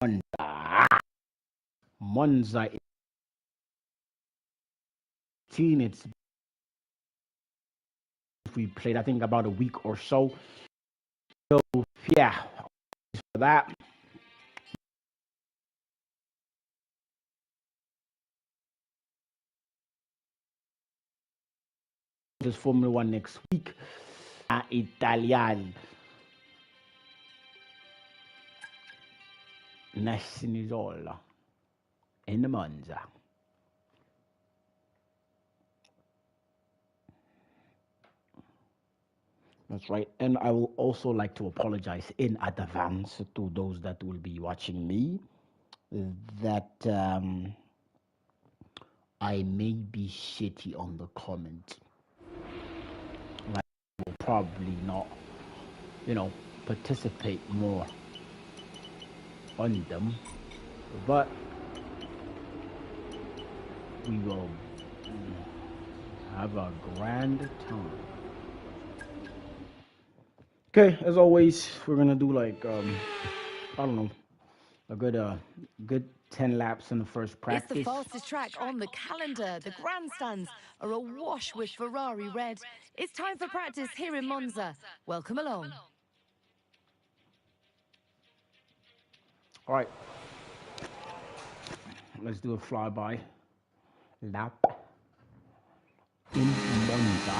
Monza. Monza 18. It's we played, I think, about a week or so. So yeah, for that. This Formula One next week. Italian Nacional in Monza. That's right. And I will also like to apologize in advance to those that will be watching me that I may be shitty on the comment. Like, I will probably not, participate more on them, but we will have a grand time. Okay, as always, we're gonna do like I don't know, a good 10 laps in the first practice. It's the fastest track on the calendar. The grandstands are awash with Ferrari red. It's time for practice here in Monza. Welcome along. All right, let's do a flyby lap in Monza.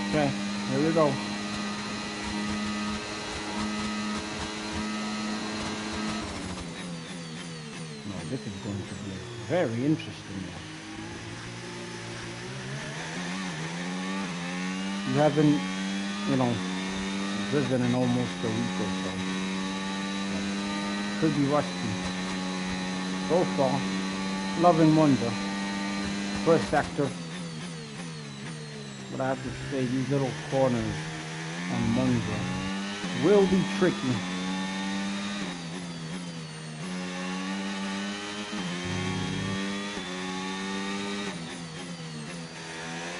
Okay, here we go. No, this is going to be very interesting. You haven't, driven in almost a week or so. Could be rusty. So far, loving Monza. First sector. But I have to say, these little corners on Monza will be tricky.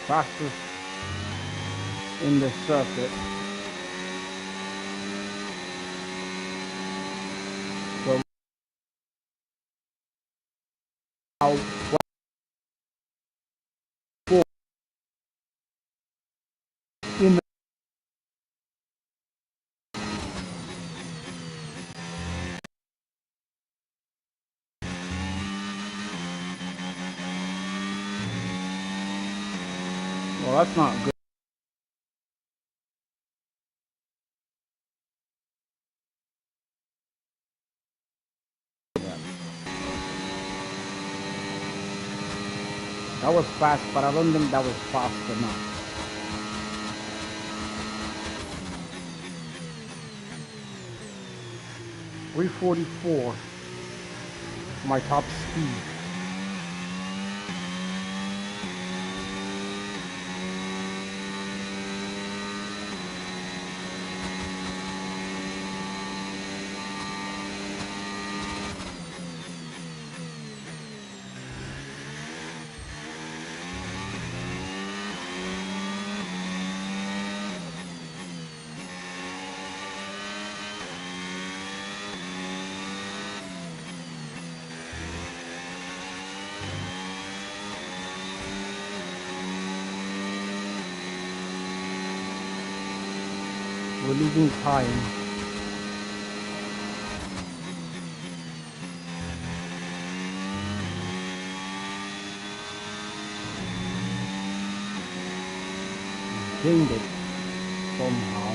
Fastest in the circuit. So now, in the well, that's not good. That was fast, but I don't think that was fast enough. .344, my top speed. We're losing time. Gained it somehow.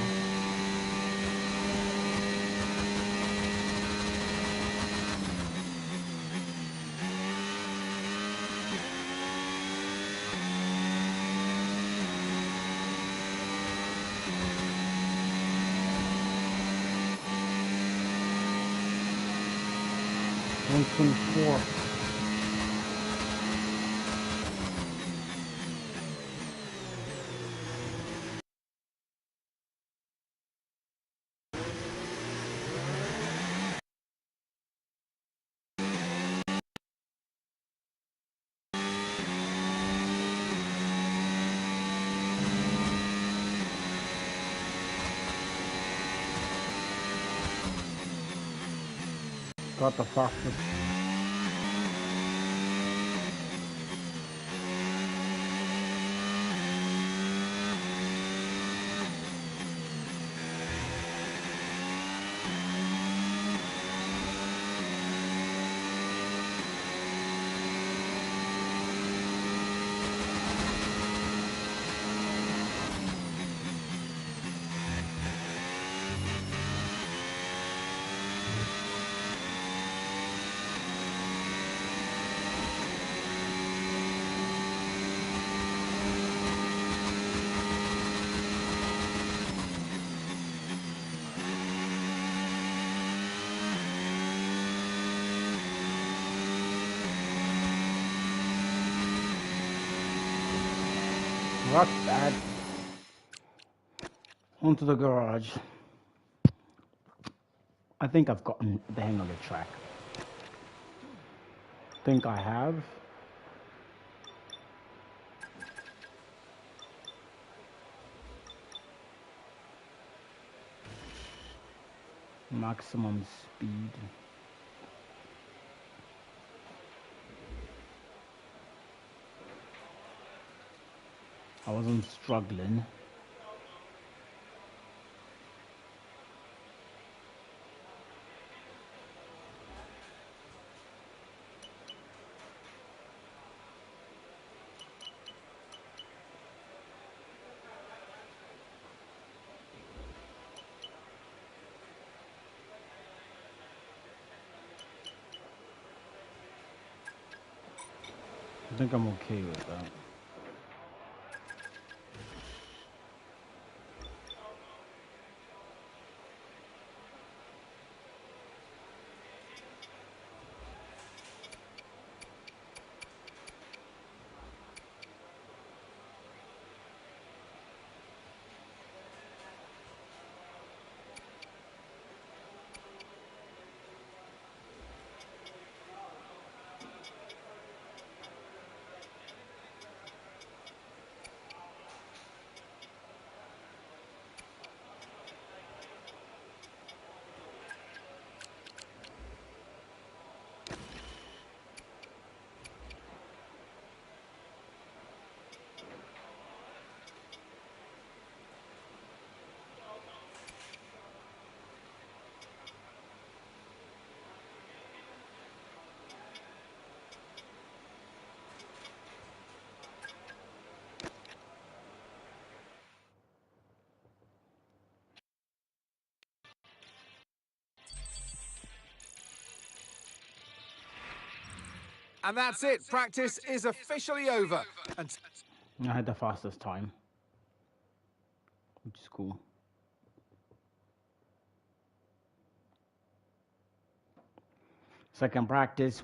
124. Got the fastest. Not bad. Onto the garage. I think I've gotten the hang of the track. Think I have. Maximum speed. I wasn't struggling. I think I'm okay with that. And that's it. Practice is officially over. And I had the fastest time, which is cool. Second practice.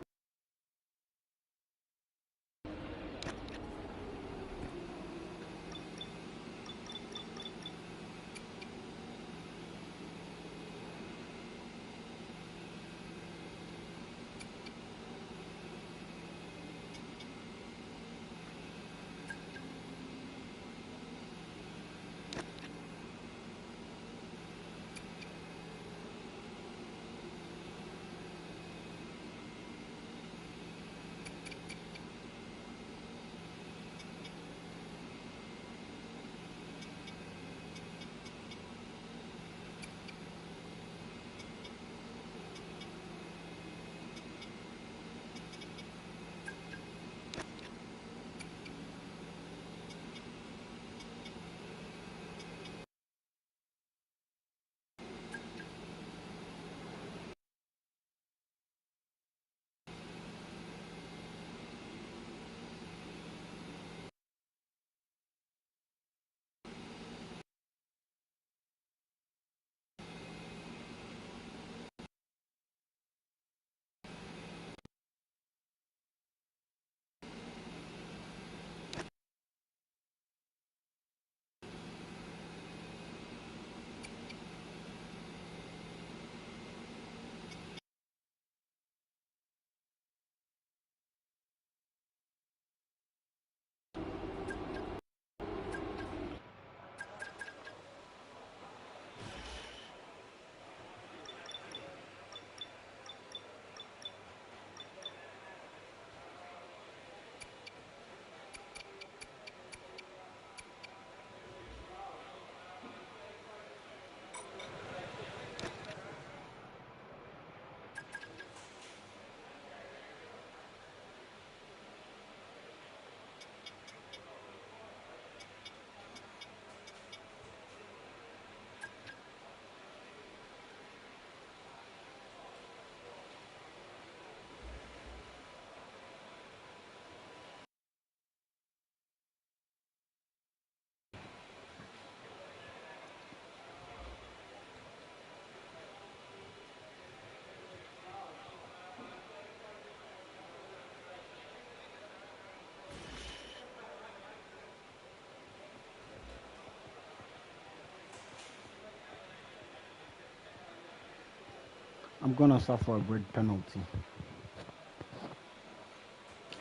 I'm gonna suffer a grid penalty.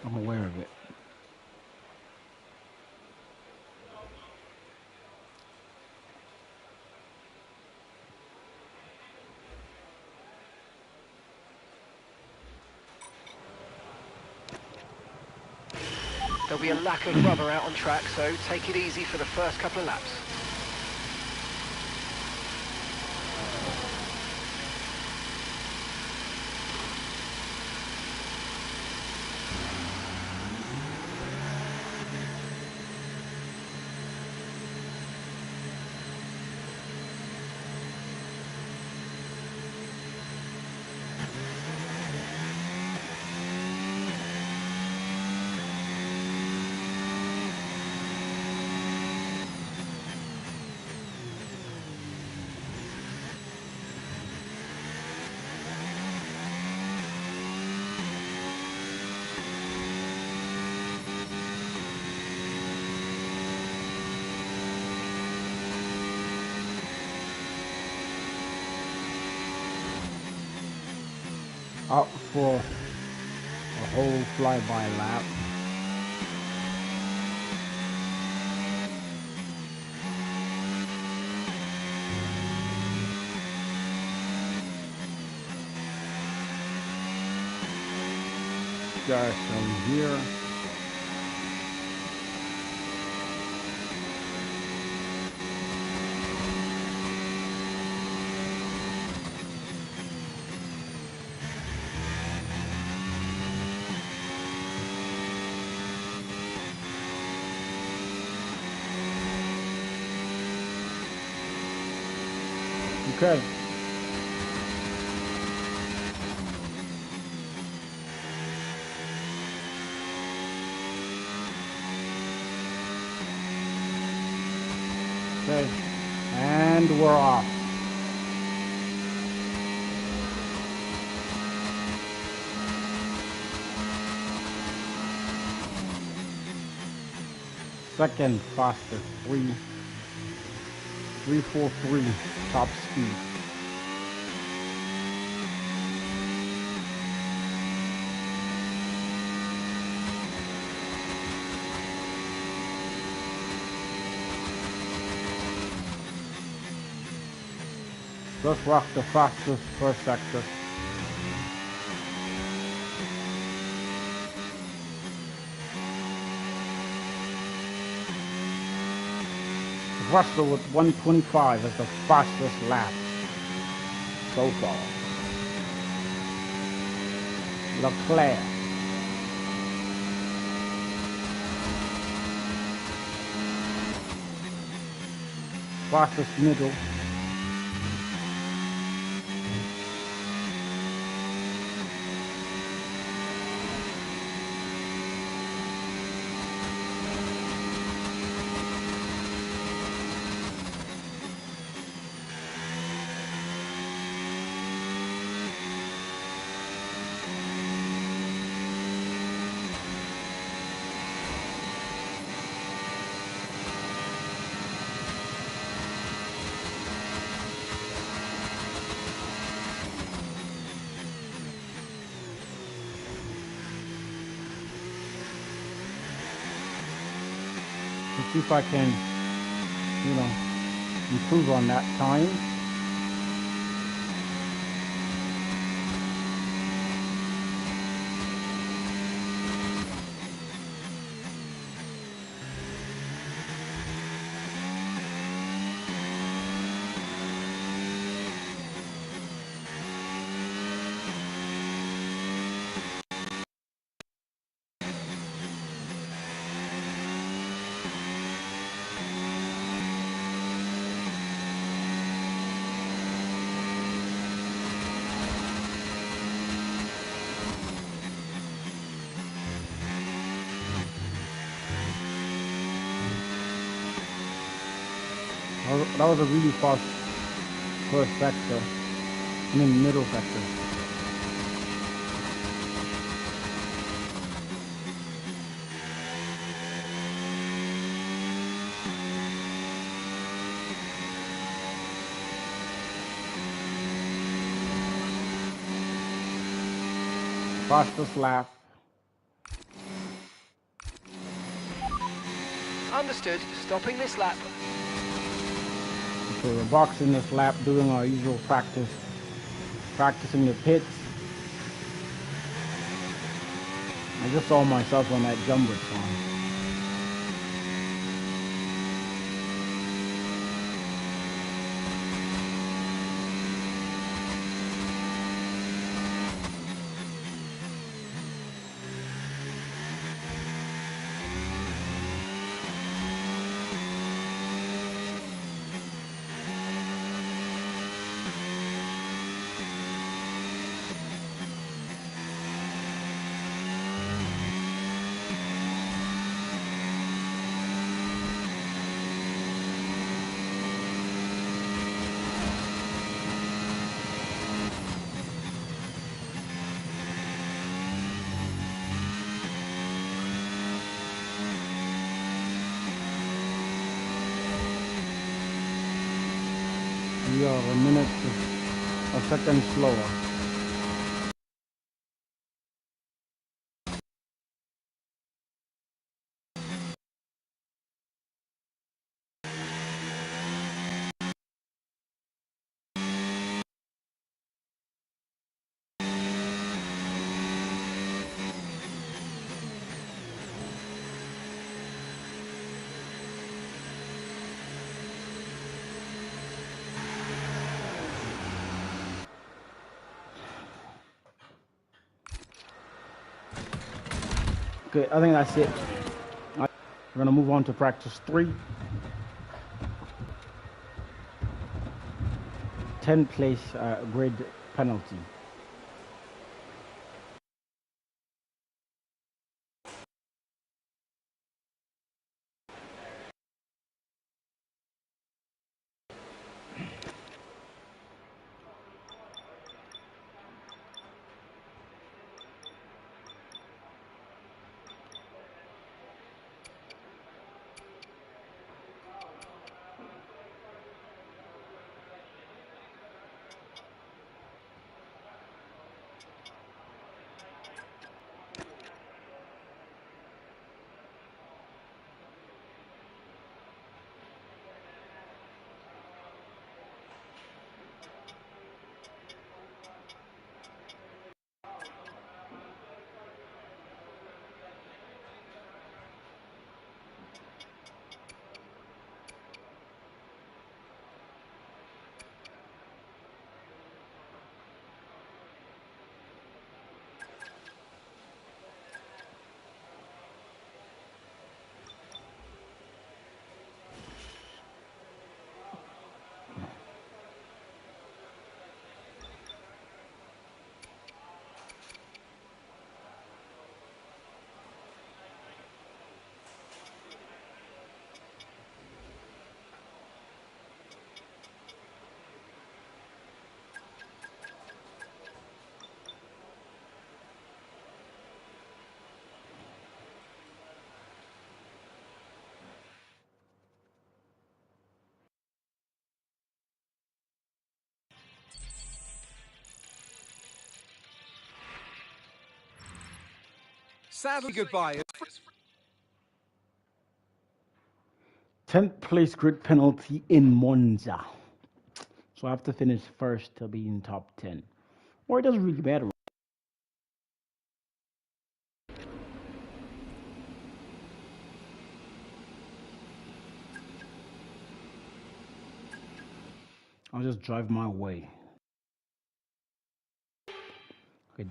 I'm aware of it. There'll be a lack of rubber out on track, so take it easy for the first couple of laps. Out for a whole flyby lap. Guys from here. Okay. Okay. And we're off. Second fastest, 343 top speed. Just rock the fastest first sector. Russell with 125 as the fastest lap so far. Leclerc. Fastest middle. Let's see if I can, improve on that time. That was a really fast first sector. I mean middle sector. Fastest lap. Understood. Stopping this lap. So we're boxing this lap, doing our usual practice. Practicing the pits. I just saw myself on that jumbotron. We are a minute, a second slower. Okay, I think that's it. We're gonna move on to practice 3. 10 place grid penalty. Sadly, goodbye. 10th place grid penalty in Monza. So I have to finish first to be in top 10. Or it doesn't really matter. I'll just drive my way. Okay.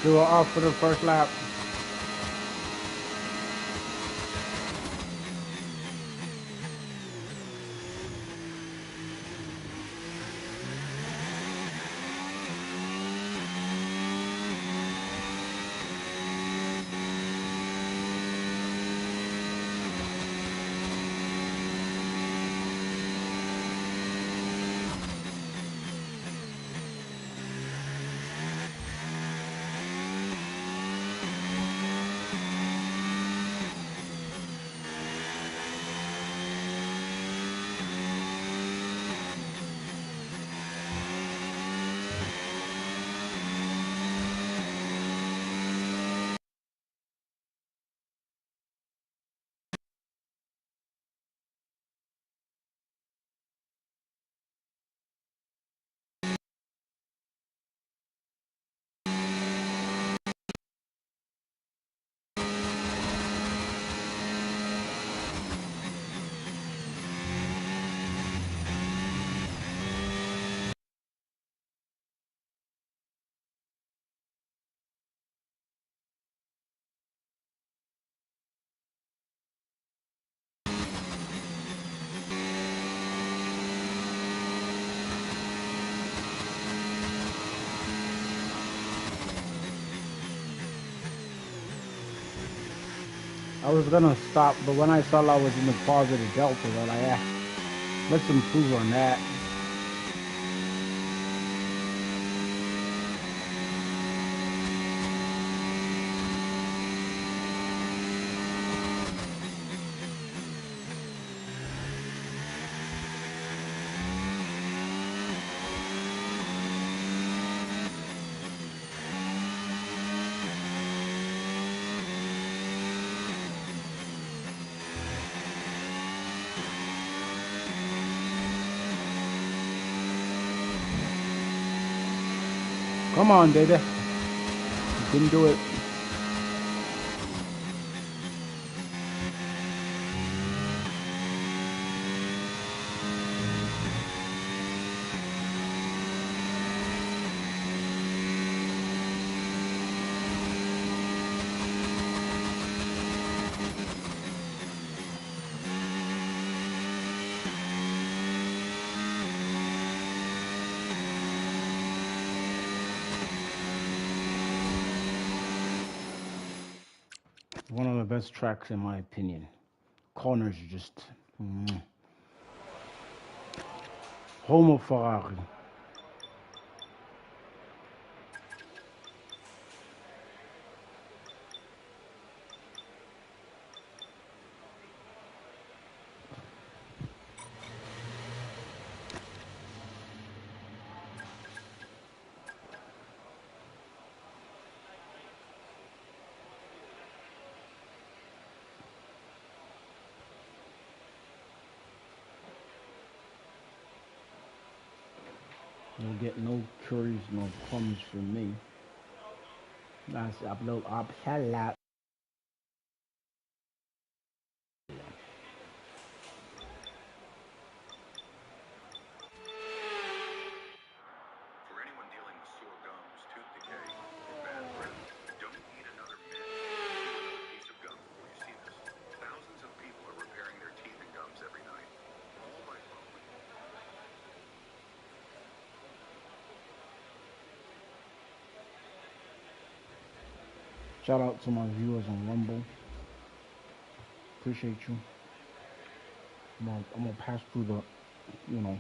So we're off for the first lap. I was gonna stop, but when I saw I was in the positive delta, I was like, yeah, let's improve on that. Come on, baby. You can do it. One of the best tracks in my opinion. Corners are just Homo Ferrari. You'll get no curries, no crumbs from me. That's upload option. For anyone dealing with sore gums, tooth decay, or bad breath, don't eat another mint or another piece of gum before you see this. Thousands of people are repairing their teeth and gums every night, all by following. Shout out to my viewers on Rumble. Appreciate you. I'm gonna pass through the, you know.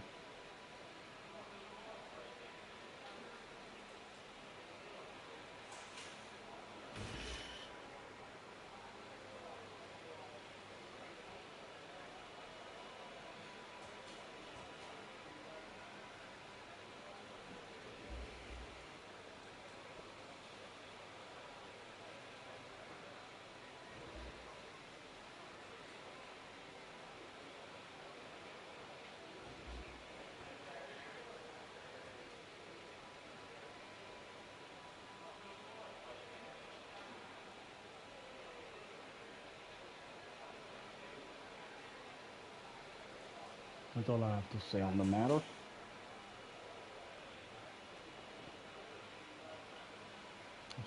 That's all I have to say on the matter.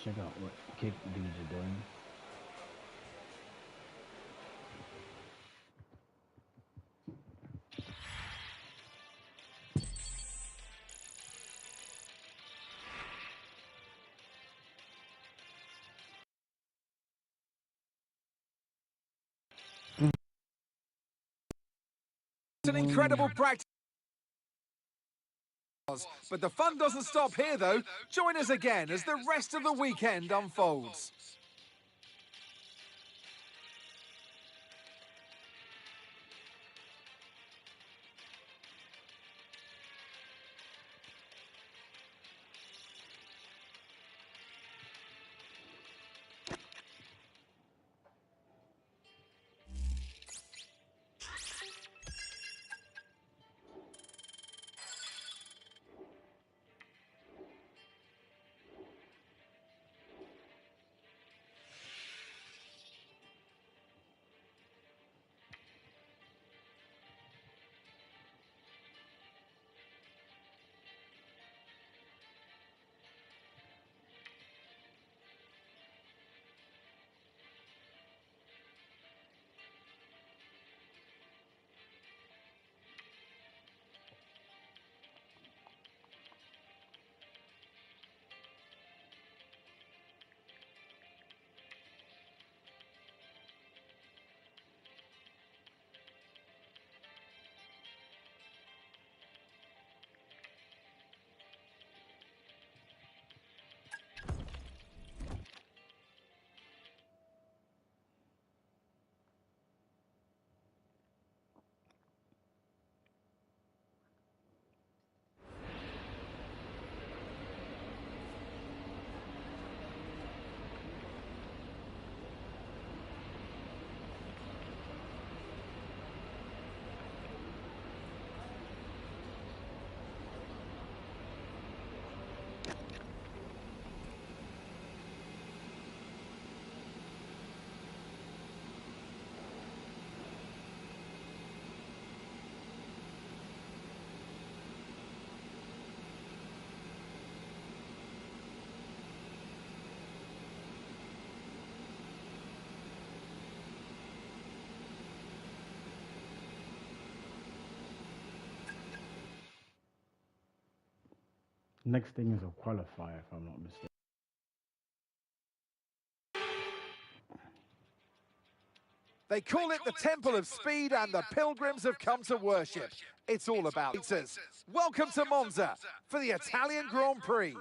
Check out what Kick dudes are doing. It's an incredible practice. But the fun doesn't stop here, though. Join us again as the rest of the weekend unfolds. Next thing is a qualifier, if I'm not mistaken. They call it the Temple of Speed, and the pilgrims have come to worship. It's all about pizzas. Welcome to Monza for the Italian Grand Prix.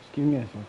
Just give me a sec.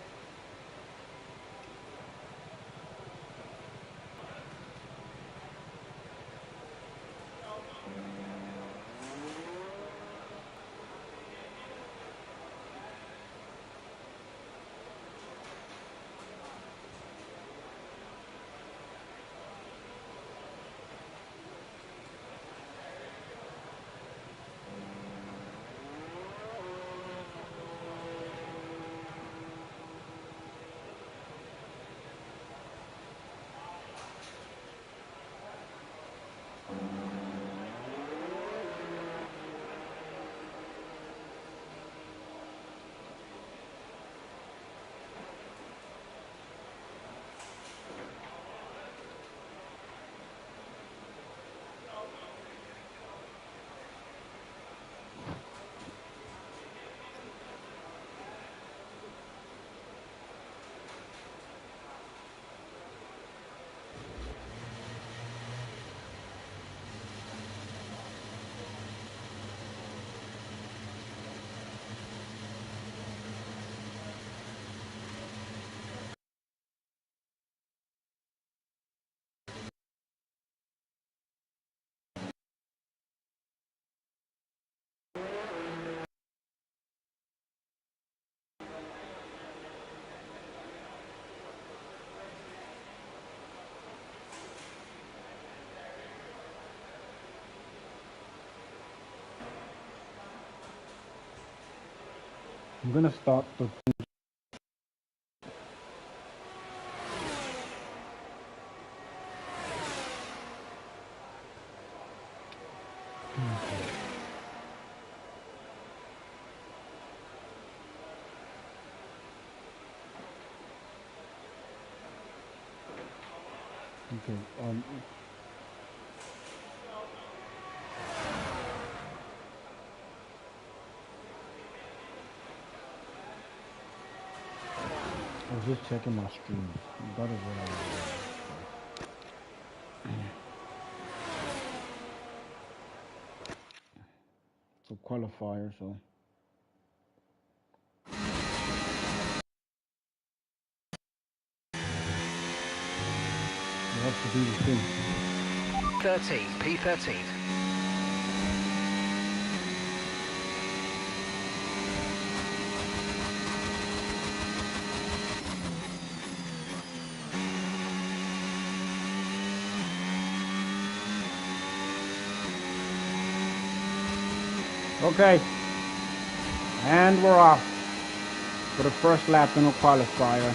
I'm gonna start the okay. I was just checking my streams. That is what I was doing. It's a qualifier, so you have to do the thing. 13, P13. Okay, and we're off for the first lap in a qualifier.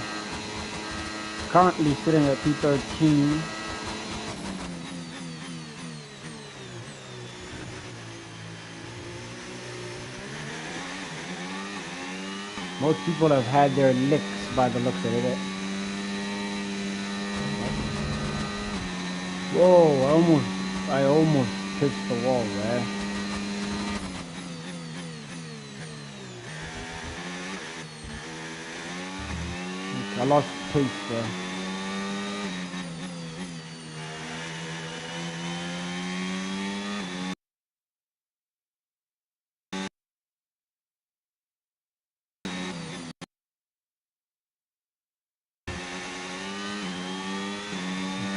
Currently sitting at P13. Most people have had their licks by the looks of it. Whoa, I almost pitched the wall there. I lost pace there.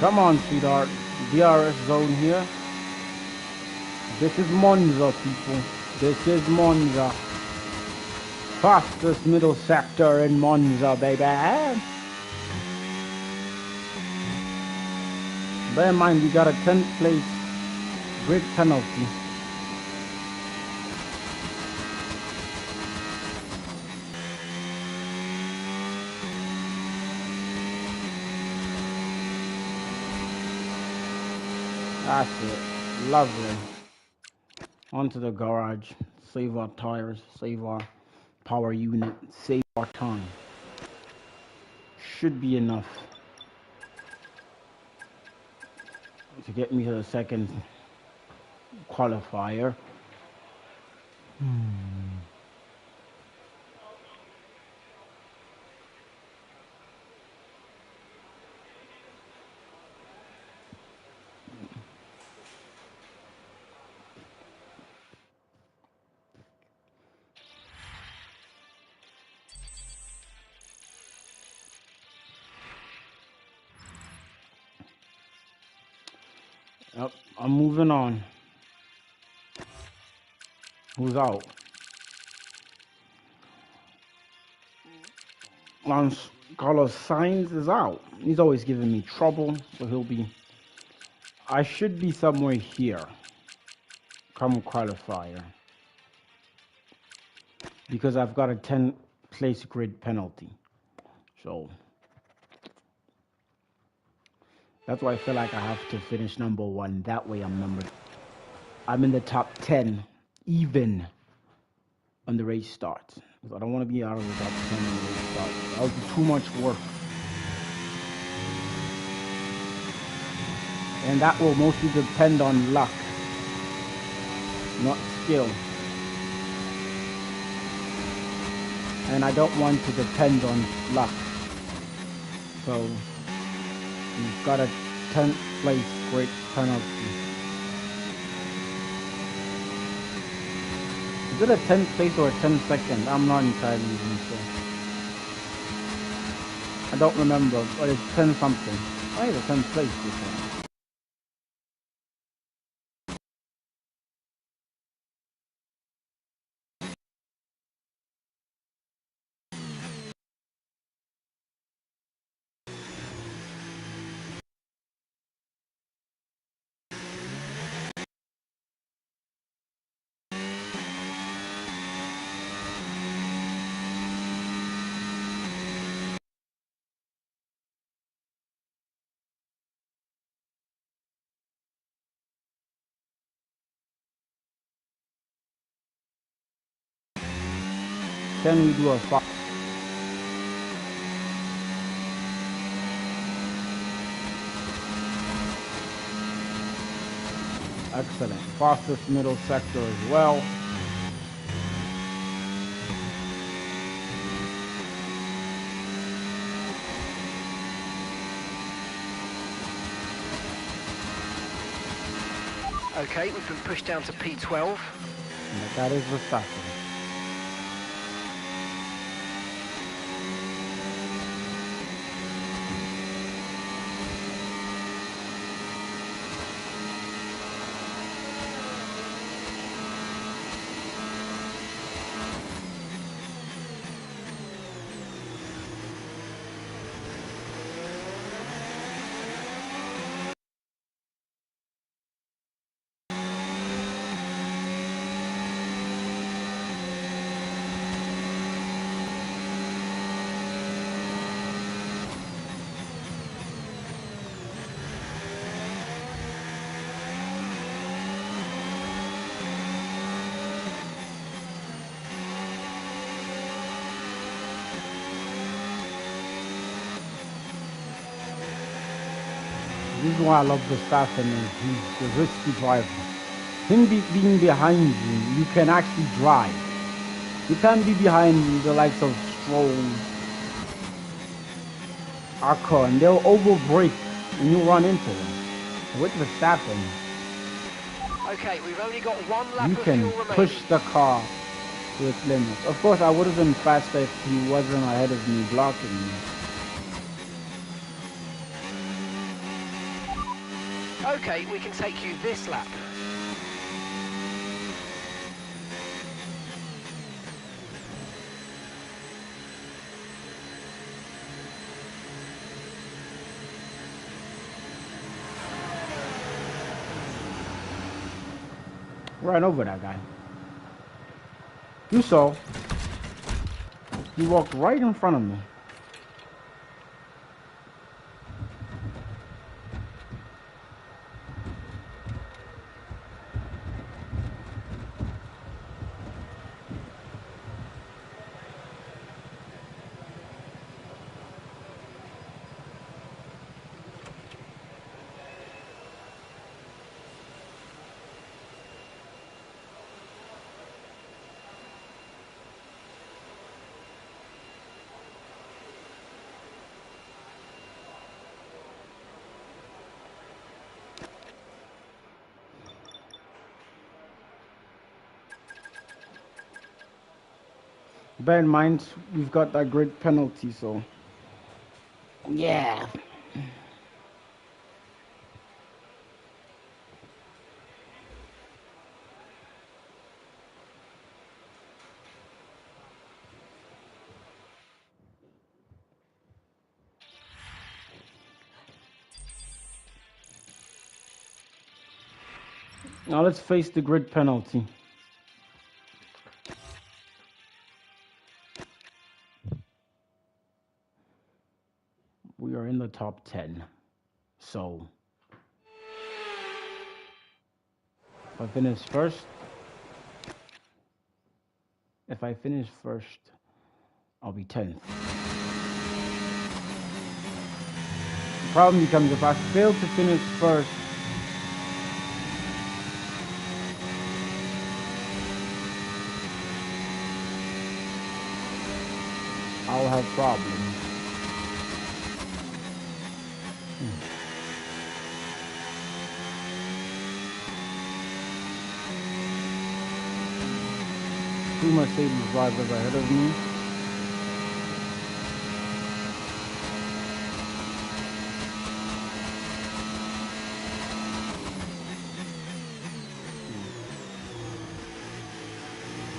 Come on, sweetheart. DRS zone here. This is Monza, people. This is Monza. Fastest middle sector in Monza, baby. Bear in mind, we got a 10th place grid penalty. That's it. Lovely. Onto the garage. Save our tires. Save our power unit. Save our time. Should be enough to get me to the second qualifier. Yep, I'm moving on. Who's out? Carlos Sainz is out. He's always giving me trouble, so he'll be. I should be somewhere here come qualifier because I've got a 10 place grid penalty. So that's why I feel like I have to finish number 1. That way I'm in the top 10 even when the race starts. Because I don't want to be out of the top 10 when the race starts. That would be too much work. And that will mostly depend on luck, not skill. And I don't want to depend on luck. So you've got a 10th place great penalty. Is it a 10th place or a 10 second? I'm not entirely even sure. I don't remember, but it's 10 something. I think it's a 10th place this one. Can we do a five? Excellent. Fastest middle sector as well. Okay, we've been pushed down to P12. And that is Verstappen. This is why I love Verstappen. He's a risky driver. Him being behind you, you can actually drive. You can't be behind the likes of Stroll, Arca, and they'll overbrake and you run into them. With Verstappen, Okay, we've only got 1 lap you of can fuel remaining. push the car to its limits. Of course, I would have been faster if he wasn't ahead of me blocking me. Okay, we can take you this lap. Right over that guy. You saw. He walked right in front of me. Bear in mind, we've got that grid penalty, so yeah. Now let's face the grid penalty. We are in the top 10. So if I finish first, I'll be 10th. The problem becomes if I fail to finish first, I'll have problems. Two Mercedes drivers ahead of me.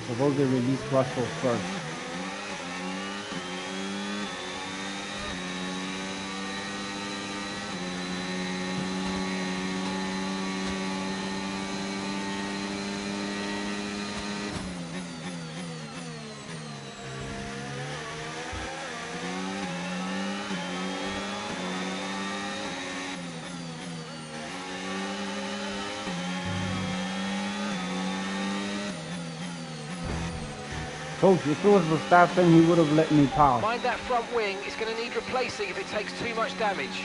Suppose they release Russell first. Told you, if it was Verstappen, he would have let me pass. Mind that front wing, it's going to need replacing if it takes too much damage.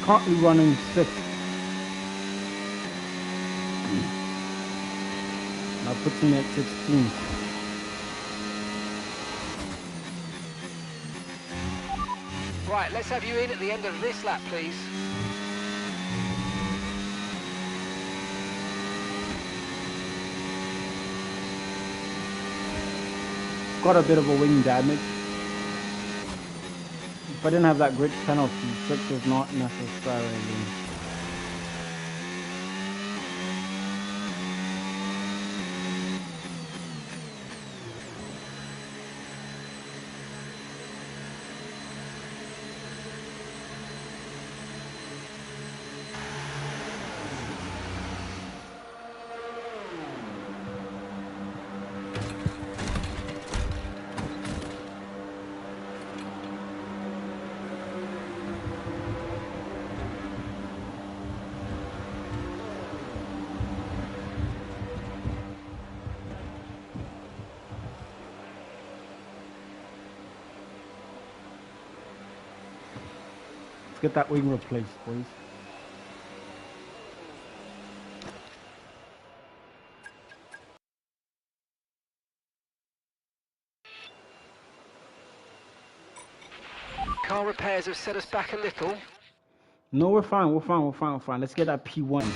Currently running 6th. That puts me at 16th. Right, let's have you in at the end of this lap, please. Got a bit of a wing damage. If I didn't have that grid penalty, 6th is not necessarily. Let's get that wing replaced, please. Car repairs have set us back a little. No, we're fine. Let's get that P1.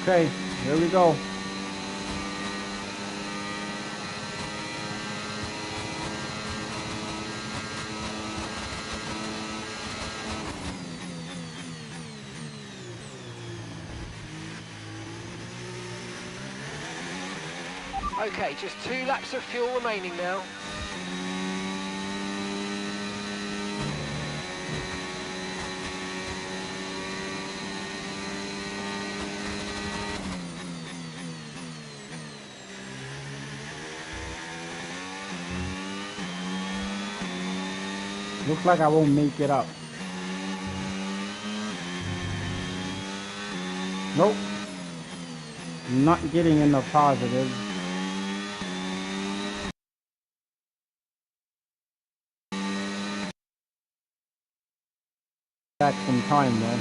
Okay, here we go. Okay, just 2 laps of fuel remaining now. Looks like I won't make it up. Nope. Not getting in the positive. Back some time though.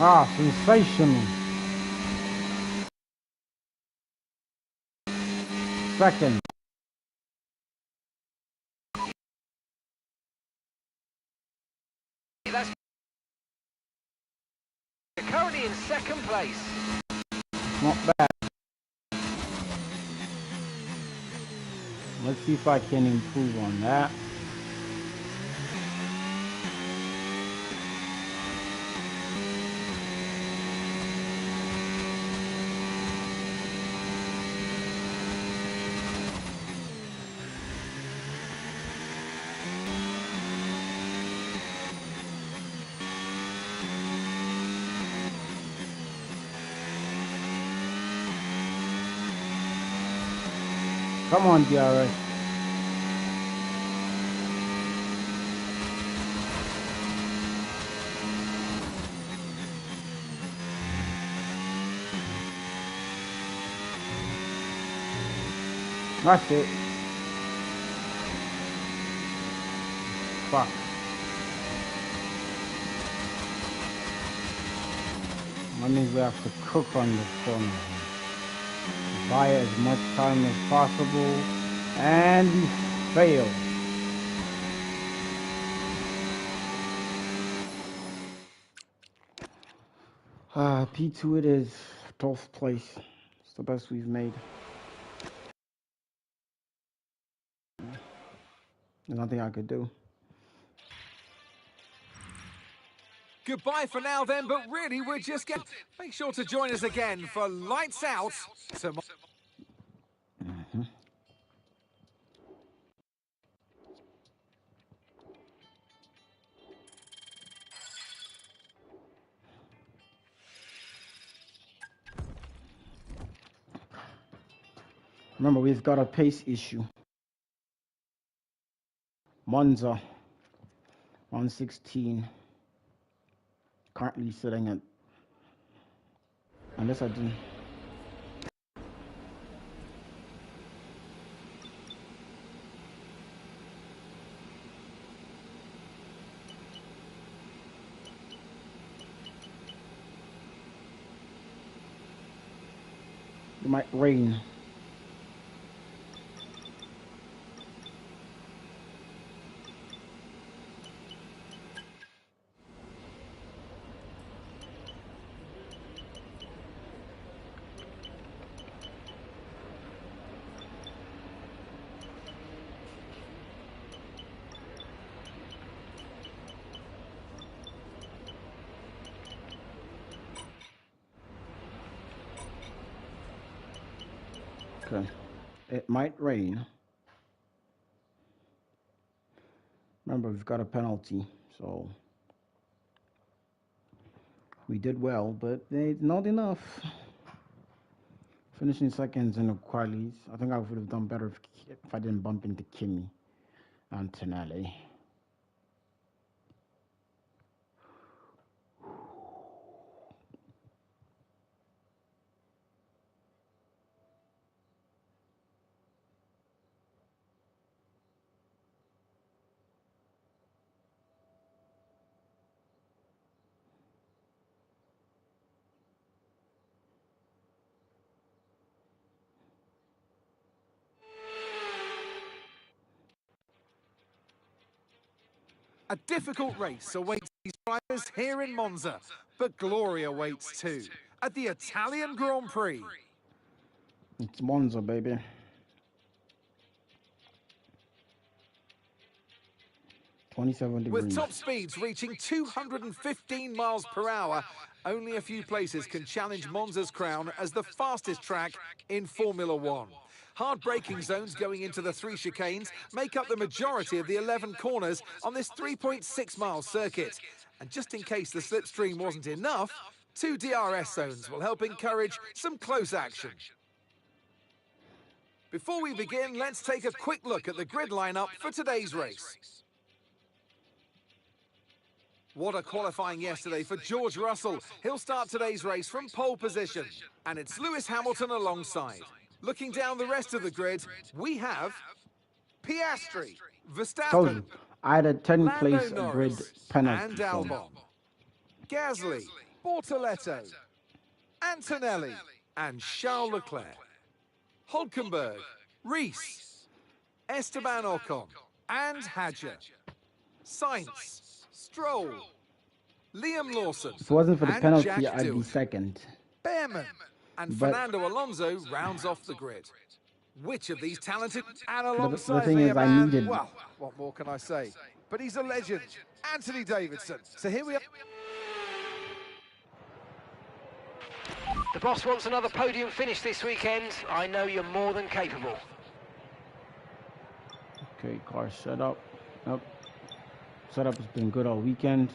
Ah, sensational. Second. That's You're currently in 2nd place. Not bad. Let's see if I can improve on that. Come on, DRS. That's it. Fuck. That means we have to cook on this corner. Buy as much time as possible. And we fail. P2 it is. 12th place. It's the best we've made. There's nothing I could do. Goodbye for now then, but really we're just getting... Make sure to join us again for Lights Out tomorrow. Remember, we've got a pace issue. Monza, 116. Currently sitting at... Unless I do... It might rain. Okay. It might rain. Remember, we've got a penalty, so we did well, but it's not enough. Finishing seconds in the qualies. I think I would have done better if I didn't bump into Kimi and Tonelli. A difficult race awaits these drivers here in Monza, but glory awaits too at the Italian Grand Prix. It's Monza, baby. .27 degrees. With top speeds reaching 215 miles per hour, only a few places can challenge Monza's crown as the fastest track in Formula One. Hard braking zones going into the 3 chicanes make up the majority of the 11 corners on this 3.6-mile circuit. And just in case the slipstream wasn't enough, 2 DRS zones will help encourage some close action. Before we begin, let's take a quick look at the grid lineup for today's race. What a qualifying yesterday for George Russell. He'll start today's race from pole position. And it's Lewis Hamilton alongside. Looking down the rest of the grid, we have Piastri, Told Verstappen, you, I had a 10-place Lando grid Norris, penalty. and So. Albon, Gasly, Bortoletto, Antonelli, and Charles Leclerc, Hulkenberg, Rees, Esteban Ocon, and Hadjar, Sainz, Stroll, Liam Lawson, If it wasn't for the and penalty, Jack I'd be Dillon. second. Behrman and But- Fernando Alonso rounds off the grid. Which of these talented and the alongside thing me, is, a I man, needed- well, what more can I say? But he's a legend, Anthony Davidson. So here we are. The boss wants another podium finish this weekend. I know you're more than capable. Okay, car setup. Yep. Setup has been good all weekend.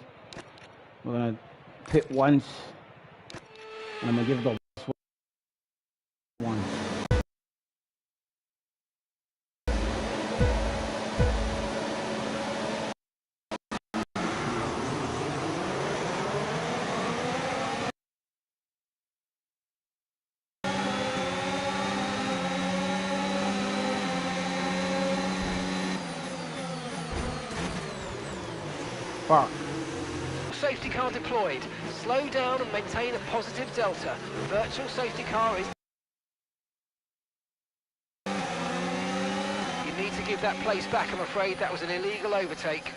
We're gonna pit once, and I'm gonna give the one. Fuck. Safety car deployed. Slow down and maintain a positive delta. Virtual safety car is... You need to give that place back, I'm afraid. That was an illegal overtake.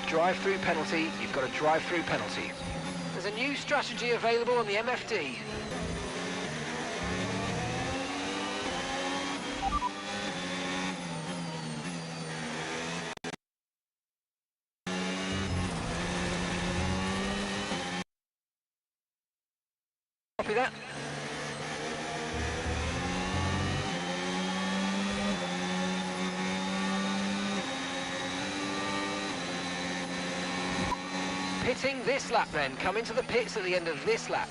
Drive-through penalty. You've got a drive-through penalty. There's a new strategy available on the MFD. Copy that. Pitting this lap then. Come into the pits at the end of this lap.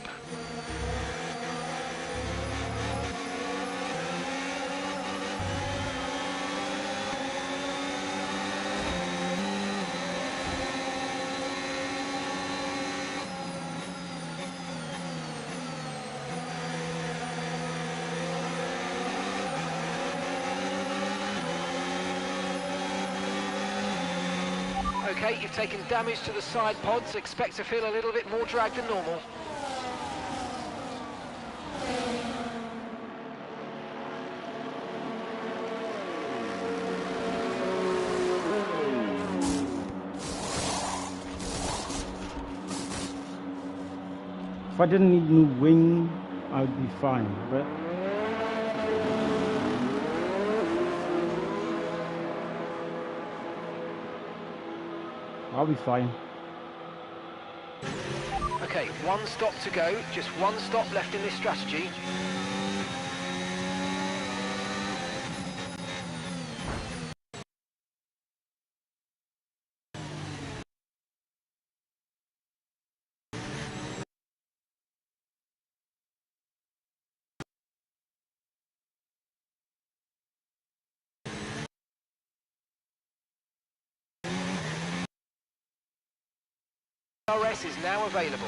Okay, you've taken damage to the side pods. Expect to feel a little bit more drag than normal. If I didn't need new wing, I would be fine. But I'll be fine. Okay, one stop to go. Just one stop left in this strategy. RS is now available.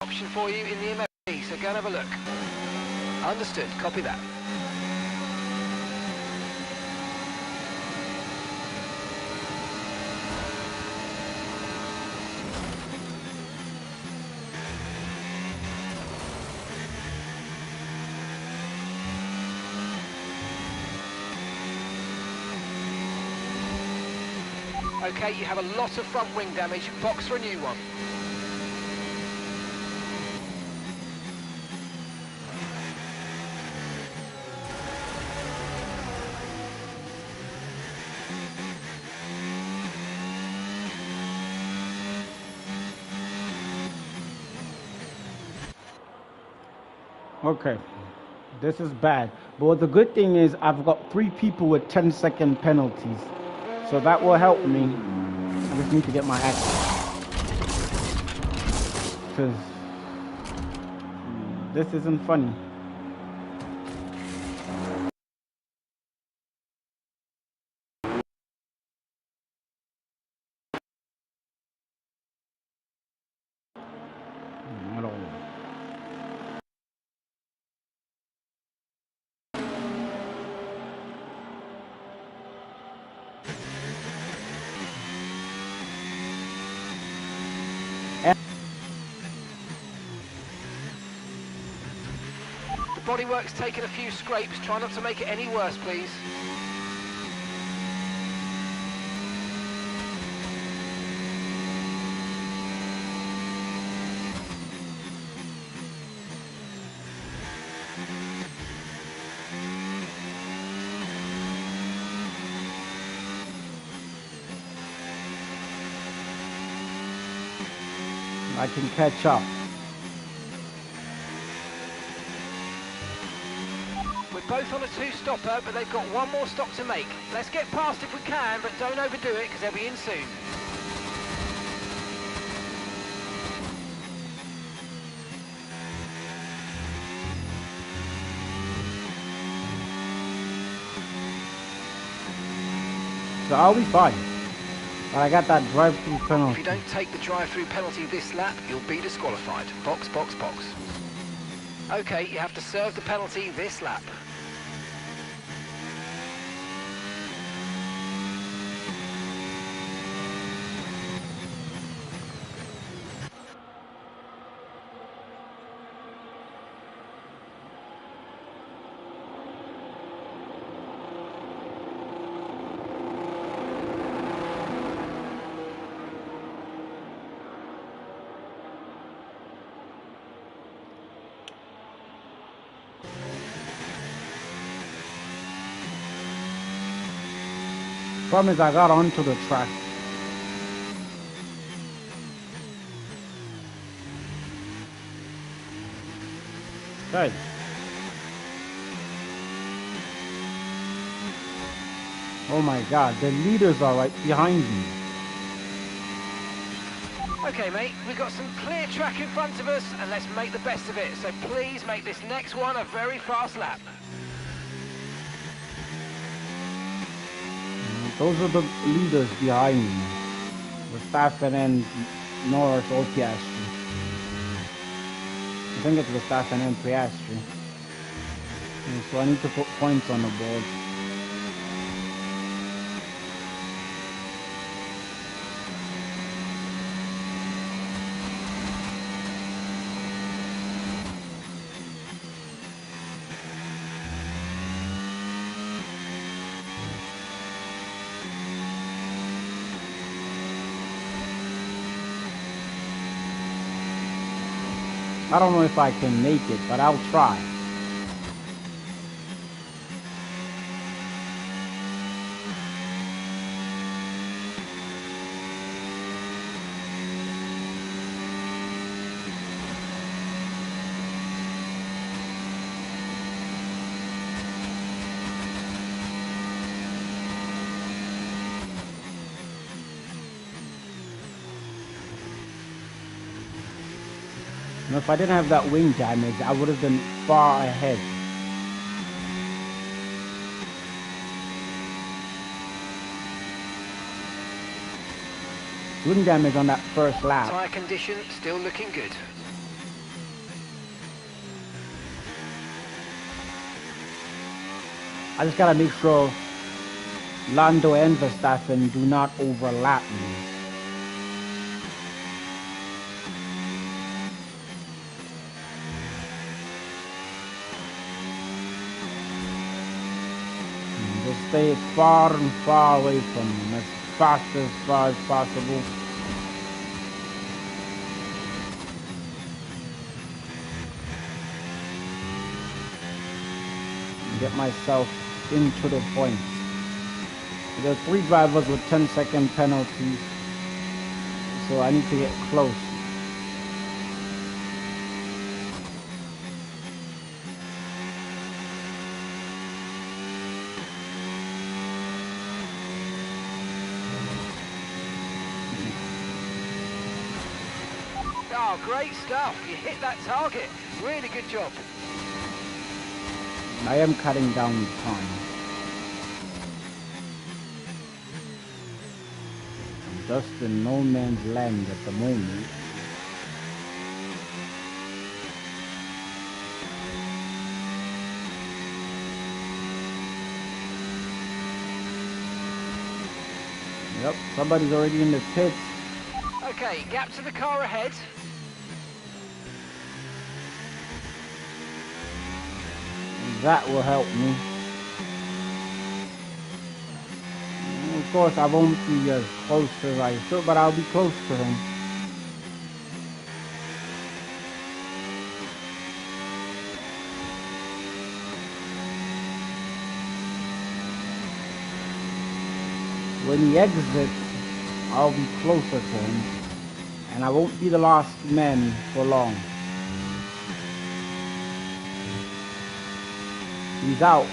Option for you in the So go and have a look. Understood, copy that. Okay, you have a lot of front wing damage. Box for a new one. Okay, this is bad. But the good thing is I've got 3 people with 10-second penalties. So that will help me. I just need to get my act. Because this isn't funny. At all. The bodywork's taken a few scrapes. Try not to make it any worse, please. I can catch up. We're both on a 2-stopper, but they've got one more stop to make. Let's get past if we can, but don't overdo it, because they'll be in soon. So I'll be fine. But I got that drive-through penalty. If you don't take the drive-through penalty this lap, you'll be disqualified. Box, box, box. Okay, you have to serve the penalty this lap. Problem is I got onto the track. Okay. Oh my God, the leaders are right behind me. Okay, mate, we've got some clear track in front of us, and let's make the best of it. So please make this next one a very fast lap. Those are the leaders behind me. Verstappen and Norris or Piastri. I think it's Verstappen and Piastri. And so I need to put points on the board. I don't know if I can make it, but I'll try. And if I didn't have that wing damage, I would have been far ahead. Wing damage on that first lap. Tyre condition still looking good. I just gotta make sure Lando and Verstappen do not overlap me. Just stay far and far away from them as far as possible. And get myself into the points. There are 3 drivers with 10-second penalties, so I need to get close. Oh, great stuff. You hit that target. Really good job. I am cutting down the time. I'm just in no man's land at the moment. Yep, somebody's already in the pits. Okay, gap to the car ahead. That will help me. Of course, I won't be as close as I should, but I'll be close to him. When he exits, I'll be closer to him, and I won't be the last man for long. He's out.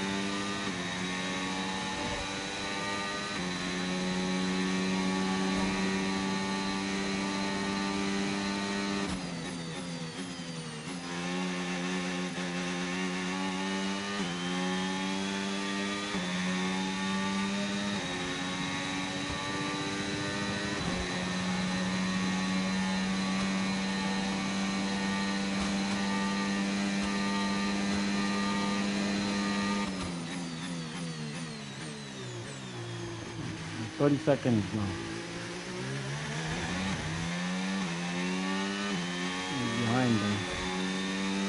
"30 seconds now. Behind them.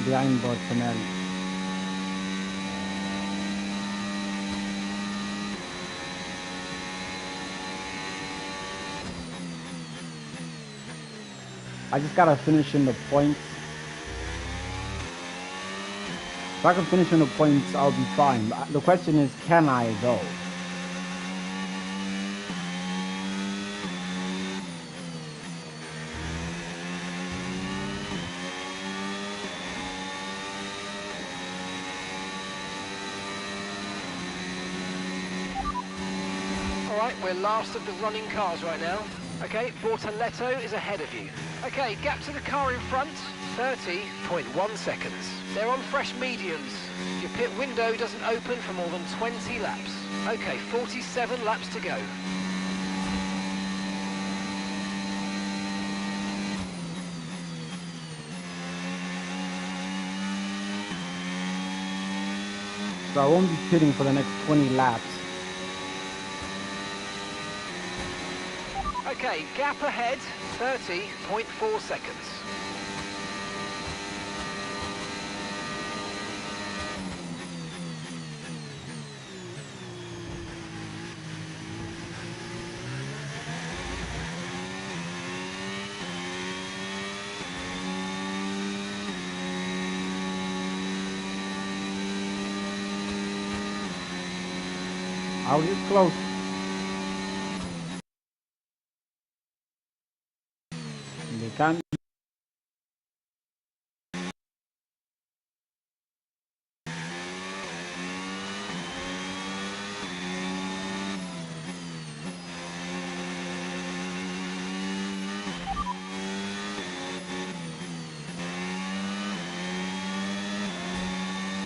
Behind Bartonelli. I just gotta finish in the points. If I can finish in the points, I'll be fine. The question is, can I though? Alright, we're last of the running cars right now. Okay, Bortoletto is ahead of you. Okay, gap to the car in front, 30.1 seconds. They're on fresh mediums. Your pit window doesn't open for more than 20 laps. Okay, 47 laps to go. So I won't be pitting for the next 20 laps. Okay, gap ahead, 30.4 seconds. I'll get close. They can't.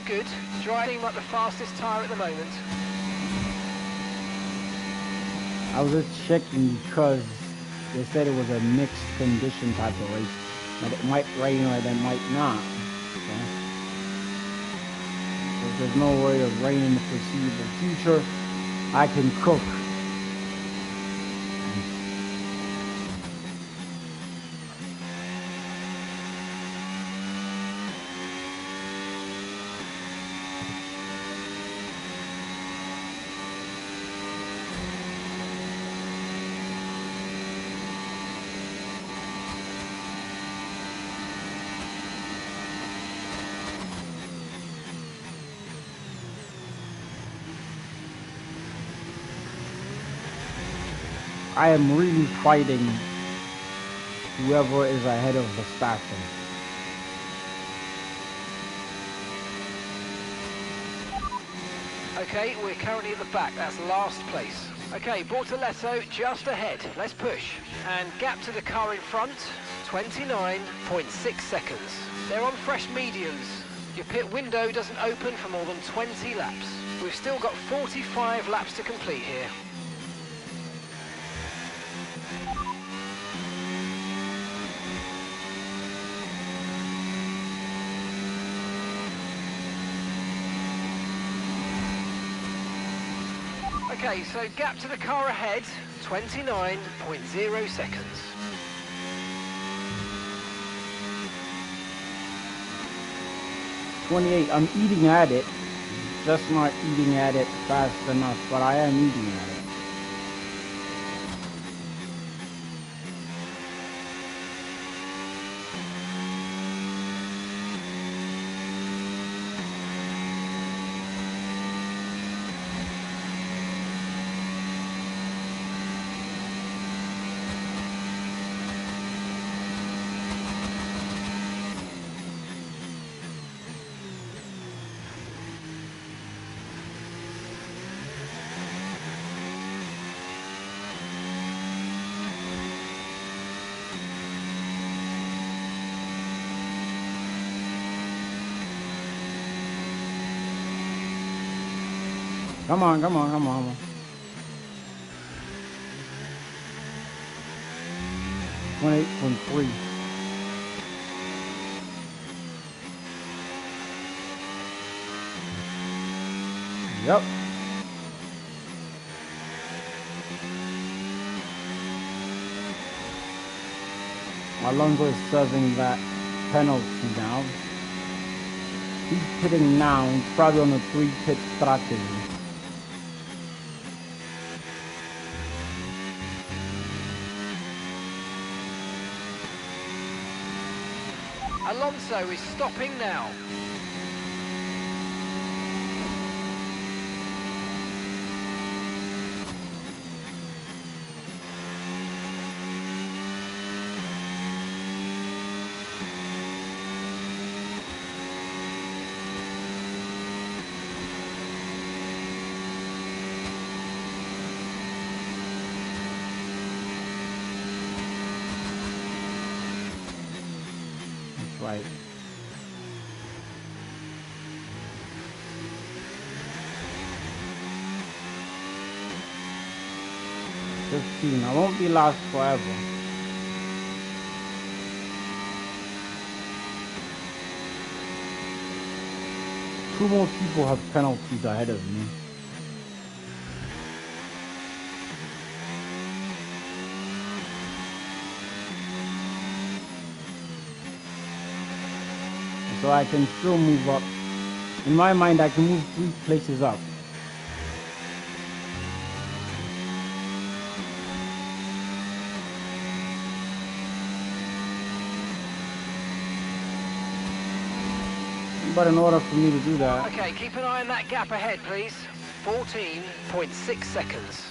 Good. Driving like the fastest tyre at the moment. I was just checking because they said it was a mixed condition type of race. That it might rain or that might not. Okay. If there's no way of rain in the foreseeable future, I can cook. I am really fighting whoever is ahead of Verstappen. Okay, we're currently at the back. That's last place. Okay, Bortoletto just ahead. Let's push. And gap to the car in front, 29.6 seconds. They're on fresh mediums. Your pit window doesn't open for more than 20 laps. We've still got 45 laps to complete here. Okay, so gap to the car ahead, 29.0 seconds. I'm eating at it, just not eating at it fast enough, but I am eating at it. Come on. 28.3. Yep. Alonso is serving that penalty now. He's pitting now, he's probably on a 3-pit strategy. Alonso is stopping now. Right. I won't be last forever. Two more people have penalties ahead of me. So I can still move up. In my mind, I can move 3 places up. But in order for me to do that... Okay, keep an eye on that gap ahead, please. 14.6 seconds.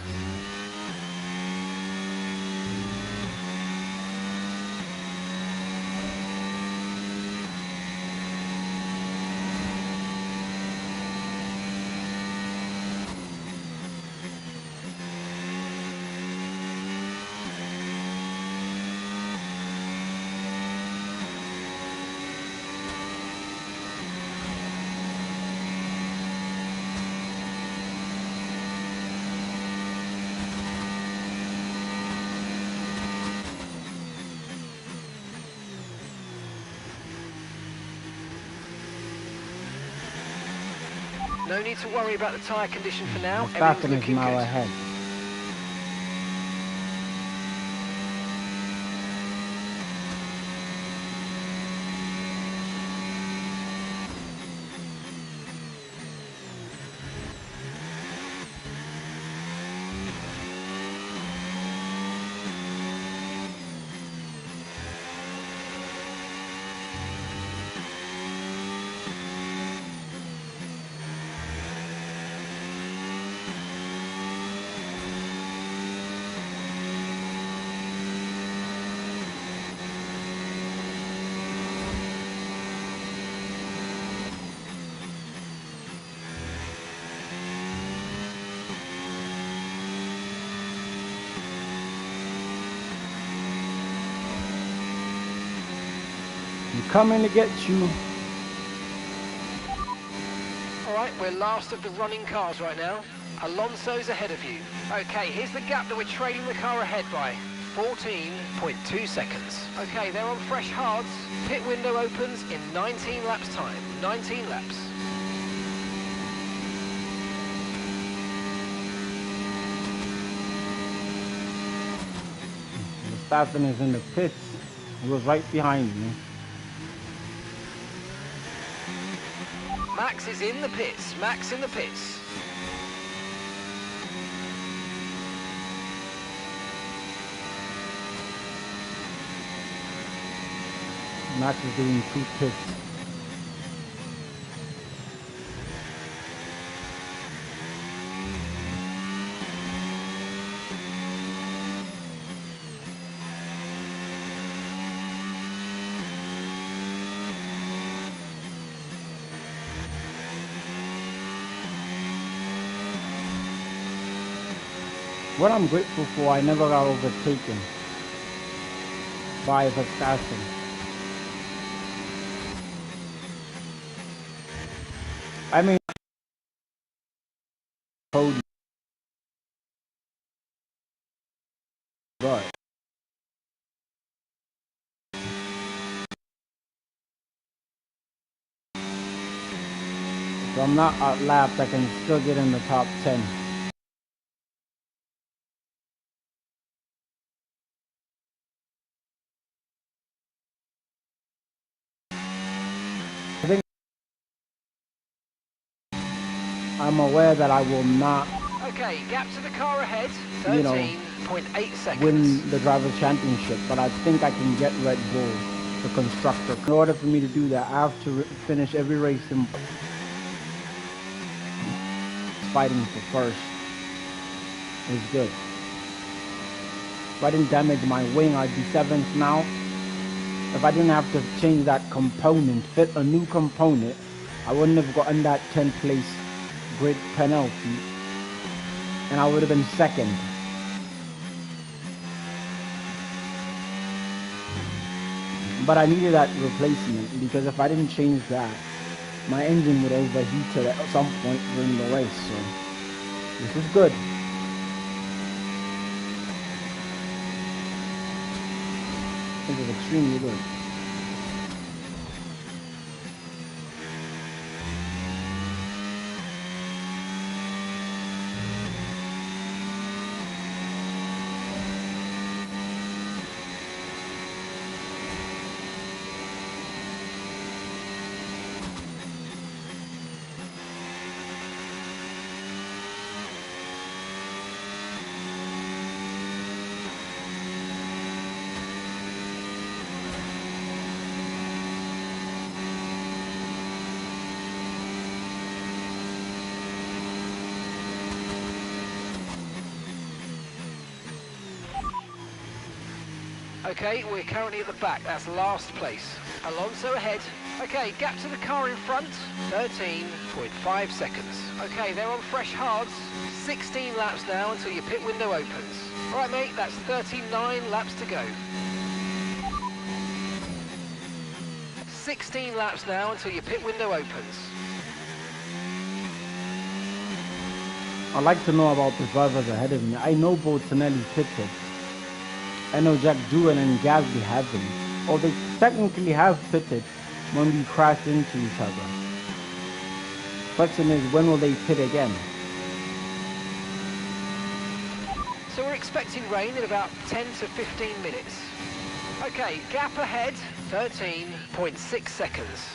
No need to worry about the tyre condition for now. Verstappen Everything's is looking now good. ahead. I'm coming to get you. All right, we're last of the running cars right now. Alonso's ahead of you. Okay, here's the gap that we're trailing the car ahead by. 14.2 seconds. Okay, they're on fresh hards. Pit window opens in 19 laps time. 19 laps. Verstappen is in the pits. He was right behind me. Max is in the pits. Max in the pits. Max is doing 2 pits. What I'm grateful for, I never got overtaken by Verstappen. I mean, Cody, but so I'm not outlapped. I can still get in the top 10. I think I'm aware that I will not Okay, gap to the car ahead. You know, 13.8 seconds. win the Drivers' Championship, but I think I can get Red Bull, the constructor. In order for me to do that, I have to finish every race in fighting for first. It's good. If I didn't damage my wing, I'd be 7th now. If I didn't have to change that component, fit a new component, I wouldn't have gotten that 10th place grid penalty, and I would have been 2nd. But I needed that replacement, because if I didn't change that, my engine would overheat at some point during the race. So this is good. This is extremely good. Okay, we're currently at the back. That's last place. Alonso ahead. Okay, gap to the car in front. 13.5 seconds. Okay, they're on fresh hards. 16 laps now until your pit window opens. All right, mate, that's 39 laps to go. 16 laps now until your pit window opens. I'd like to know about the drivers ahead of me. I know Boltonelli pitted. I know Jack Doohan and Gasly haven't. Or they technically have pitted when we crashed into each other. Question is, when will they pit again? So we're expecting rain in about 10 to 15 minutes. Okay, gap ahead, 13.6 seconds.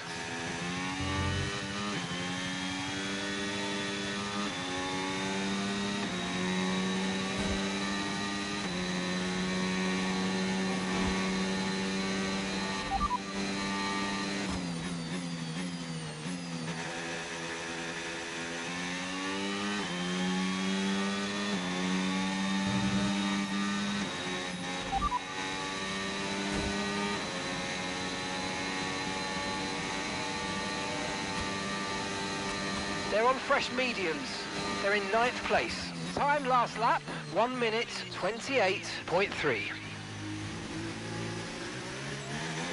They're on fresh mediums. They're in 9th place. Time last lap, 1 minute 28.3.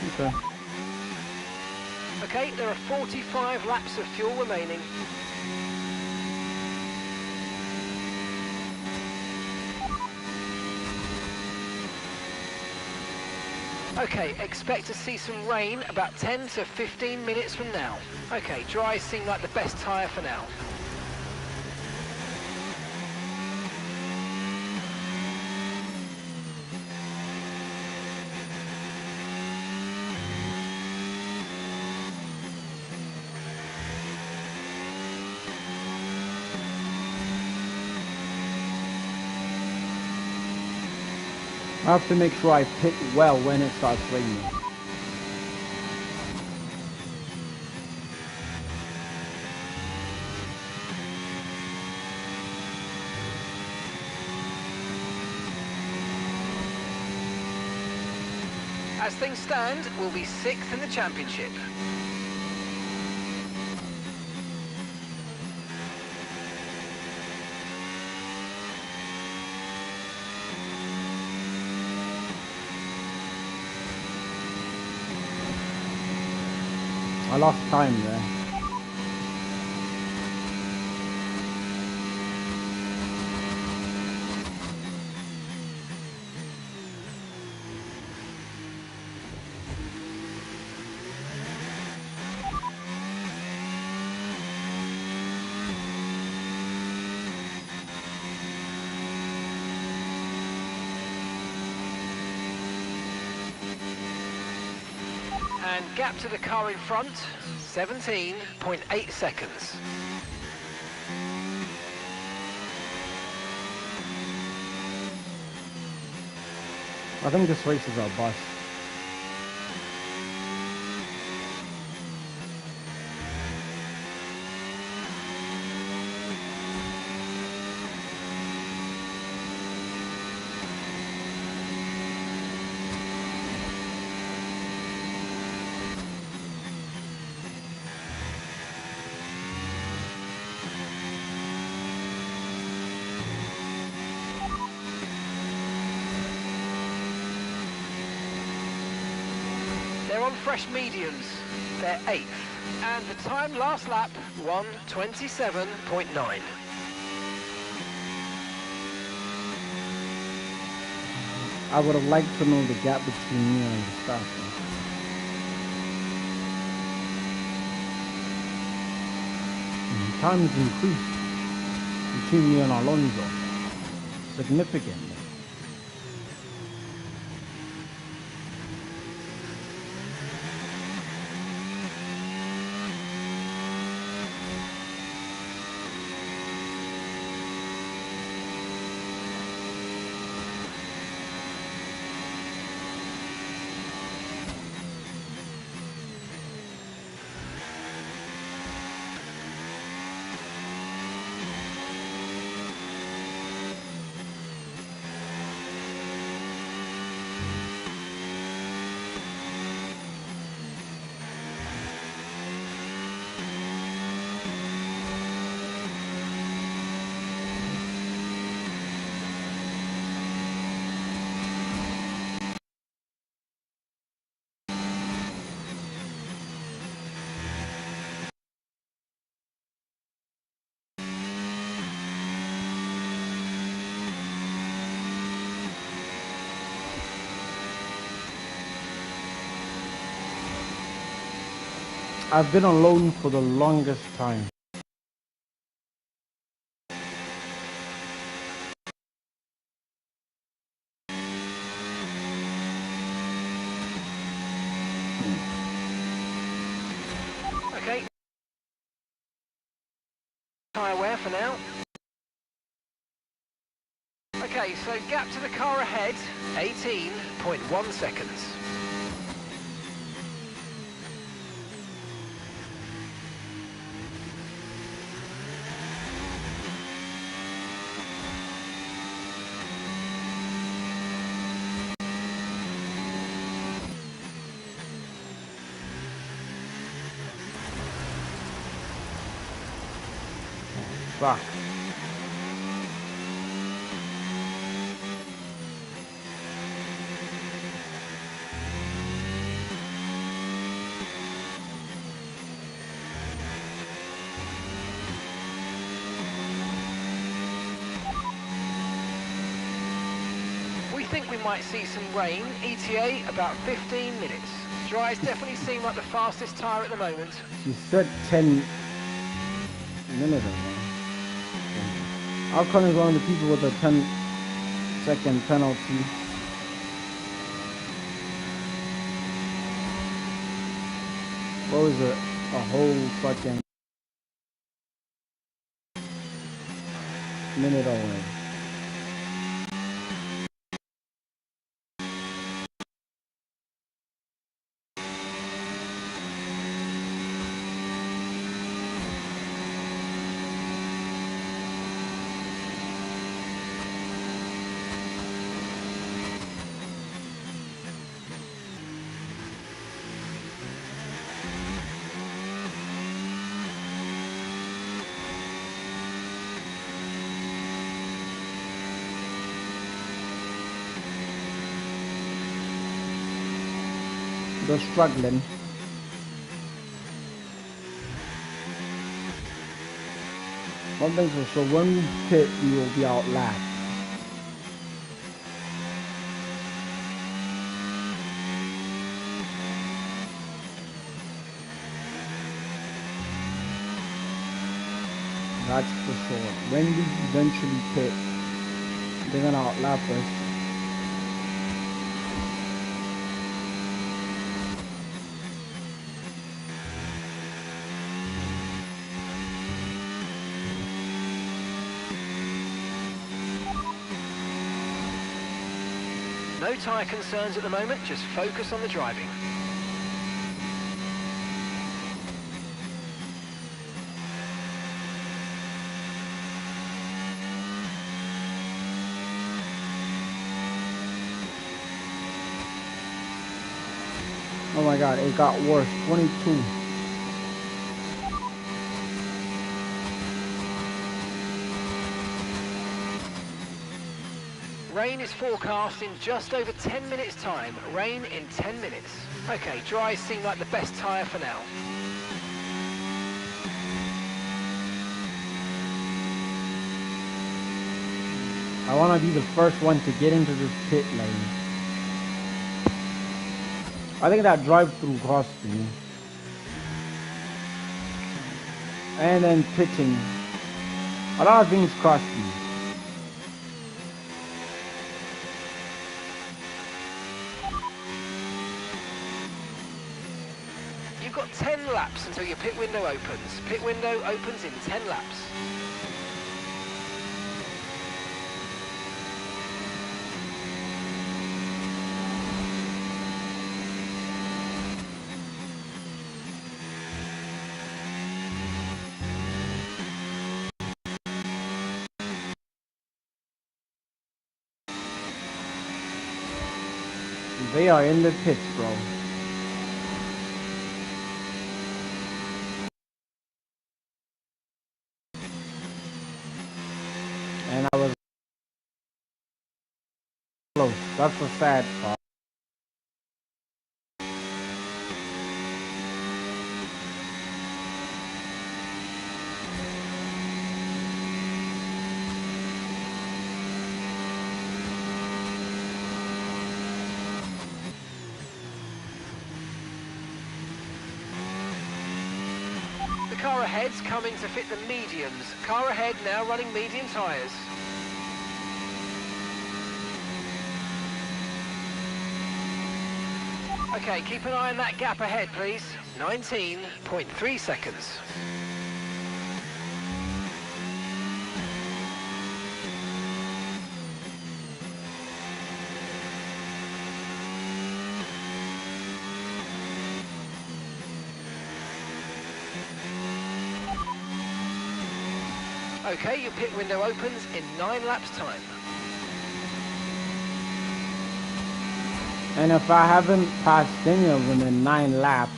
Okay. Okay, there are 45 laps of fuel remaining. Okay, expect to see some rain about 10 to 15 minutes from now. Okay, dry seem like the best tyre for now. I have to make sure I pit well when it starts raining. As things stand, we'll be 6th in the championship. I lost time there. And gap to the car in front, 17.8 seconds. I think this race is a bust. They're on fresh mediums. They're 8th. And the time last lap, 1:27.9. I would have liked to know the gap between me and the staff. Time's increased between me and Alonso significantly. I've been alone for the longest time. Okay. Tyre wear for now. Okay, so gap to the car ahead, 18.1 seconds. Fuck. We think we might see some rain, ETA about 15 minutes. Dries definitely seem like the fastest tyre at the moment. She said 10 minutes ago. Alcon is one of the people with a 10-second penalty. What was it? A whole fucking minute away. They're struggling. One thing's for sure, when we pit, we will be out last. That's for sure. When we eventually pit, they're gonna outlap us. No tyre concerns at the moment, just focus on the driving. Oh my god, it got worse. 22. Rain is forecast in just over 10 minutes time. Rain in 10 minutes. Okay, dries seem like the best tyre for now. I want to be the first one to get into this pit lane. I think that drive-through cost me. And then pitting. A lot of things cost me. You've got 10 laps until your pit window opens. Pit window opens in 10 laps. They are in the pits, bro. And I was close. That's the sad part. The car ahead's coming to fit the mediums. Car ahead now running medium tyres. Okay, keep an eye on that gap ahead, please. 19.3 seconds. Okay, your pit window opens in 9 laps time. And if I haven't passed any of them in 9 laps,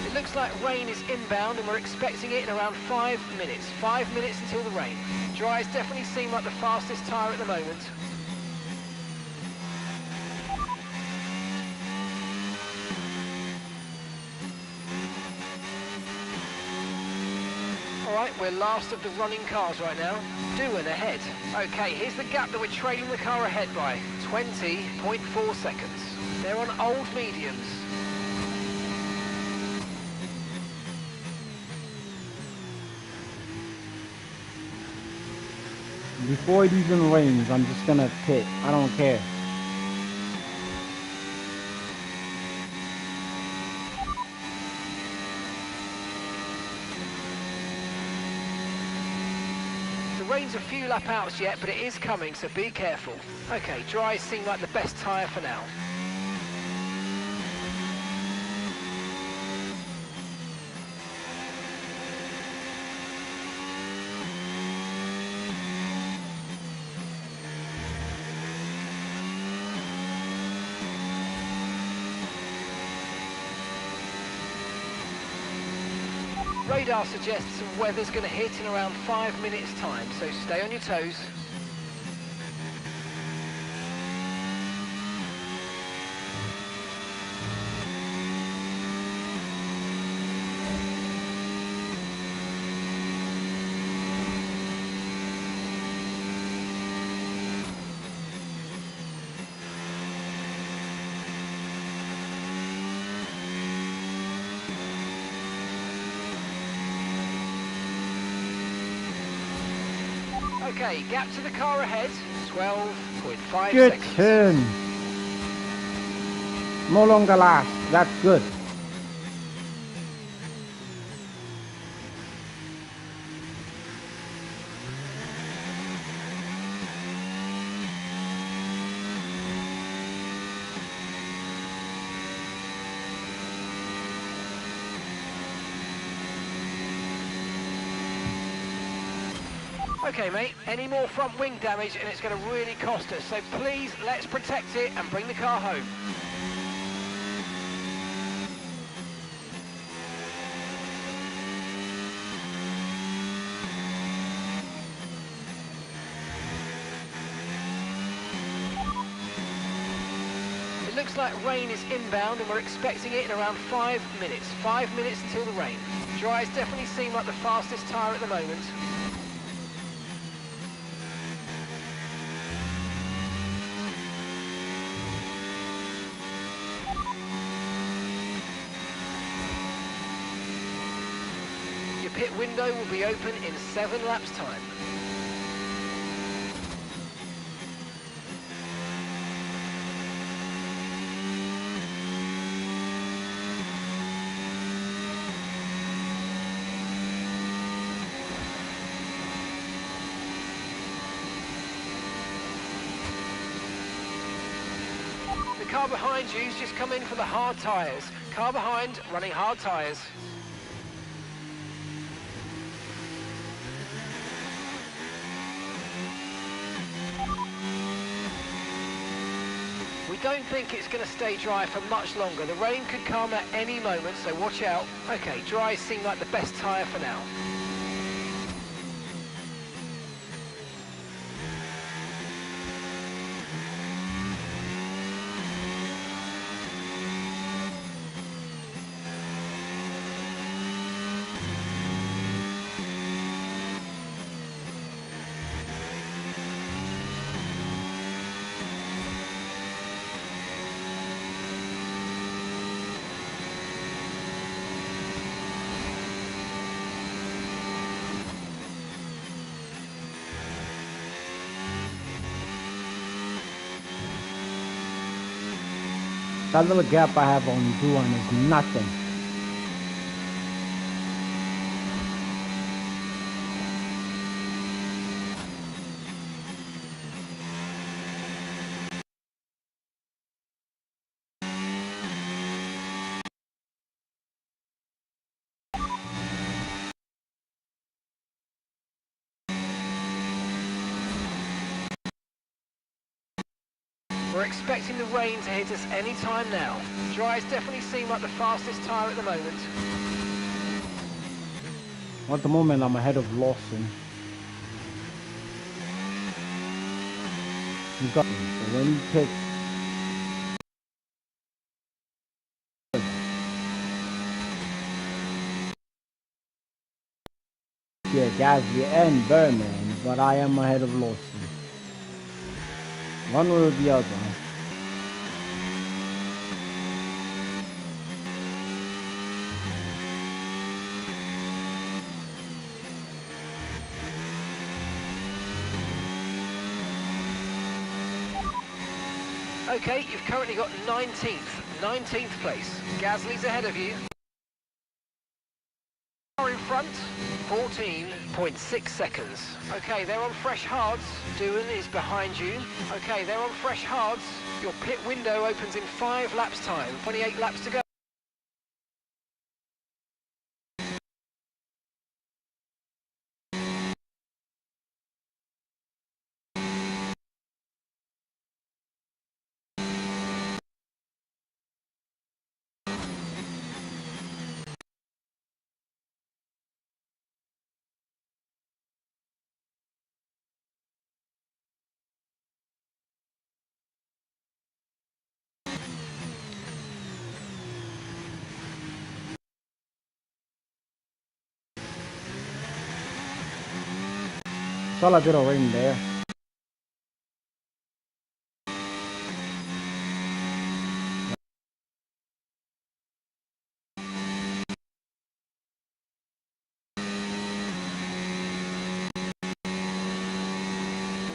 It looks like rain is inbound and we're expecting it in around 5 minutes. 5 minutes until the rain. Dries definitely seem like the fastest tyre at the moment. Alright, we're last of the running cars right now. Doing ahead. Okay, here's the gap that we're trailing the car ahead by. 20.4 seconds. They're on old mediums. before it even rains, I'm just gonna pit. I don't care. The rain's a few lap outs yet, but it is coming, so be careful. Okay, dries seem like the best tyre for now. Radar suggests some weather's going to hit in around 5 minutes time, so stay on your toes. Okay, gap to the car ahead, 12.5 Good seconds. turn. No longer last. That's good. Okay, mate, any more front wing damage and it's going to really cost us, so please, let's protect it and bring the car home. It looks like rain is inbound and we're expecting it in around 5 minutes. 5 minutes until the rain. Dries definitely seem like the fastest tyre at the moment. Your pit window will be open in 7 laps time. The car behind you's just come in for the hard tyres. Car behind running hard tyres. We don't think it's going to stay dry for much longer. The rain could come at any moment, so watch out. Okay, dries seem like the best tyre for now. That little gap I have on Duan is nothing. We're expecting the rain to hit us any time now. Dries definitely seem like the fastest tyre at the moment. At the moment, I'm ahead of Lawson. You got me. So when he picks, yeah, Gasly and Berman, but I am ahead of Lawson. One way or the other. Okay, you've currently got 19th place. Gasly's ahead of you. Car in front, 14.6 seconds. Okay, they're on fresh hards. Doohan is behind you. Okay, they're on fresh hards. Your pit window opens in 5 laps time. 28 laps to go. Saw a bit of rain there.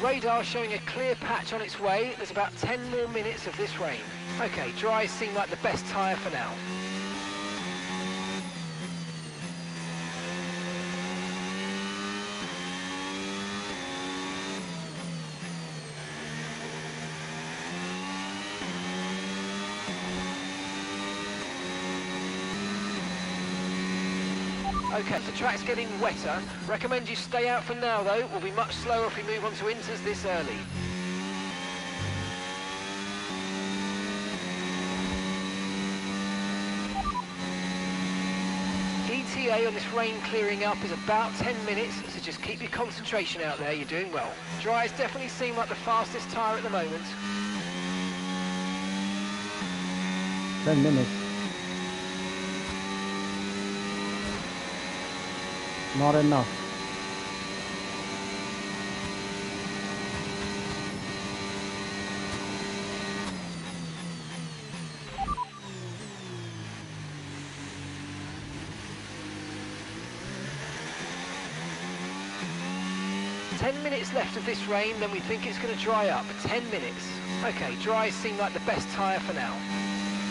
Radar showing a clear patch on its way. There's about 10 more minutes of this rain. Okay, dries seem like the best tyre for now. Okay, the track's getting wetter. Recommend you stay out for now though. We'll be much slower if we move on to inters this early. ETA on this rain clearing up is about 10 minutes, so just keep your concentration out there. You're doing well. Dries definitely seem like the fastest tyre at the moment. 10 minutes. Not enough. Minutes left of this rain, then we think it's going to dry up. 10 minutes. Okay, dries seem like the best tyre for now.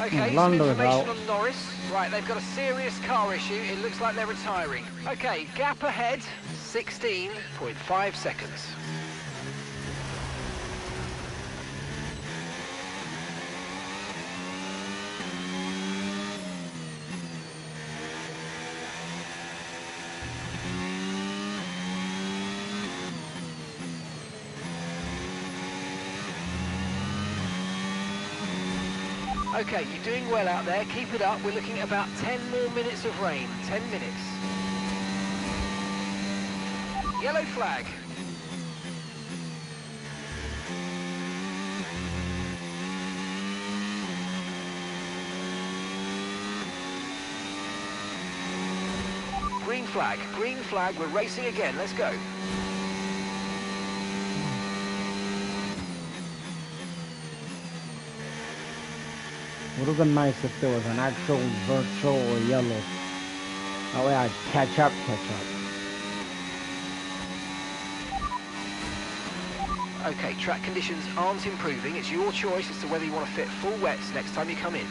Okay, some information on Norris. Right, they've got a serious car issue. It looks like they're retiring. Okay, gap ahead, 16.5 seconds. Okay, you're doing well out there. Keep it up. We're looking at about 10 more minutes of rain. 10 minutes. Yellow flag. Green flag. Green flag. We're racing again. Let's go. Would have been nice if there was an actual virtual or yellow. That way I'd catch up. Okay, track conditions aren't improving. It's your choice as to whether you want to fit full wets next time you come in.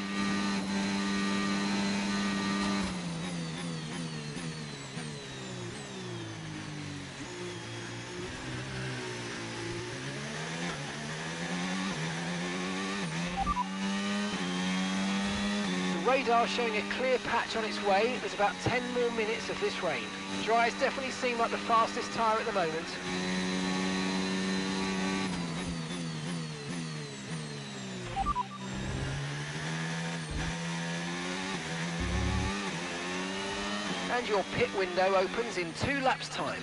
The radar showing a clear patch on its way. There's about 10 more minutes of this rain. Dry's definitely seem like the fastest tyre at the moment. And your pit window opens in 2 laps' time.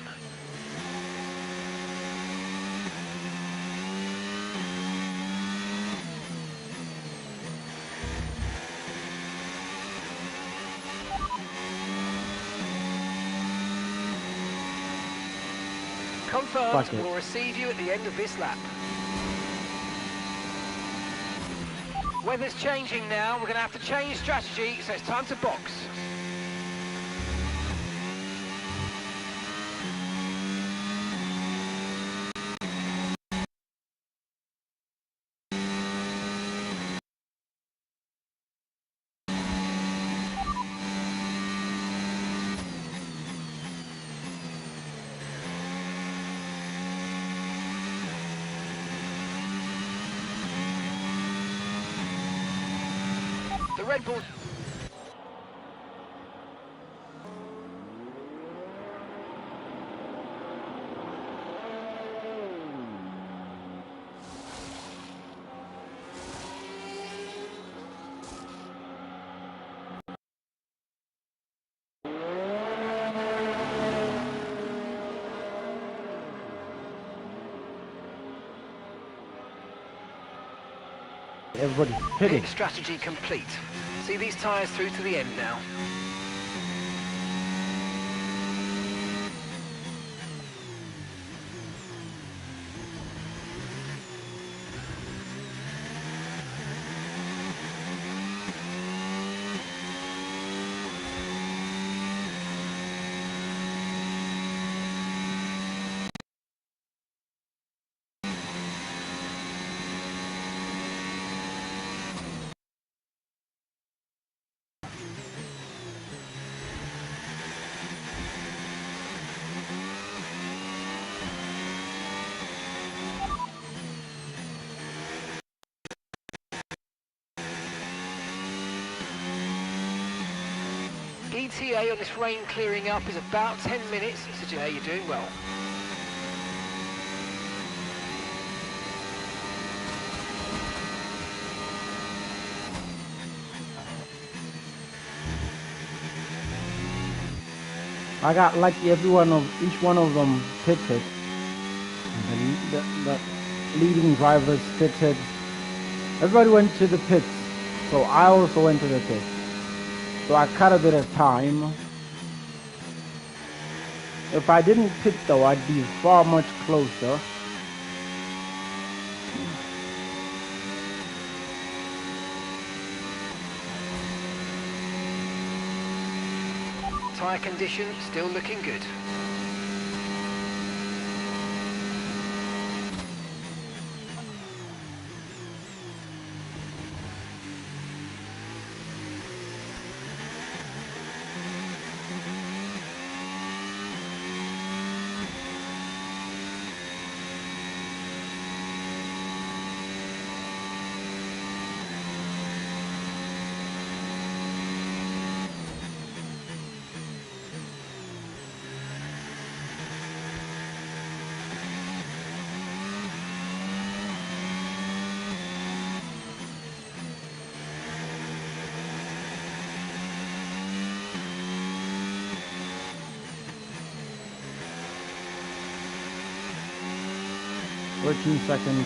Confirmed, we'll receive you at the end of this lap. Weather's changing now, we're going to have to change strategy, so it's time to box. The Redbull. Everybody's pitting. Pit strategy complete. See these tyres through to the end now. ETA on this rain clearing up is about 10 minutes, so yeah, you're doing well. I got like each one of them pitted. The leading drivers pitted. Everybody went to the pits, so I also went to the pits. So I cut a bit of time. If I didn't pit though, I'd be far much closer. Tyre condition still looking good. Seconds.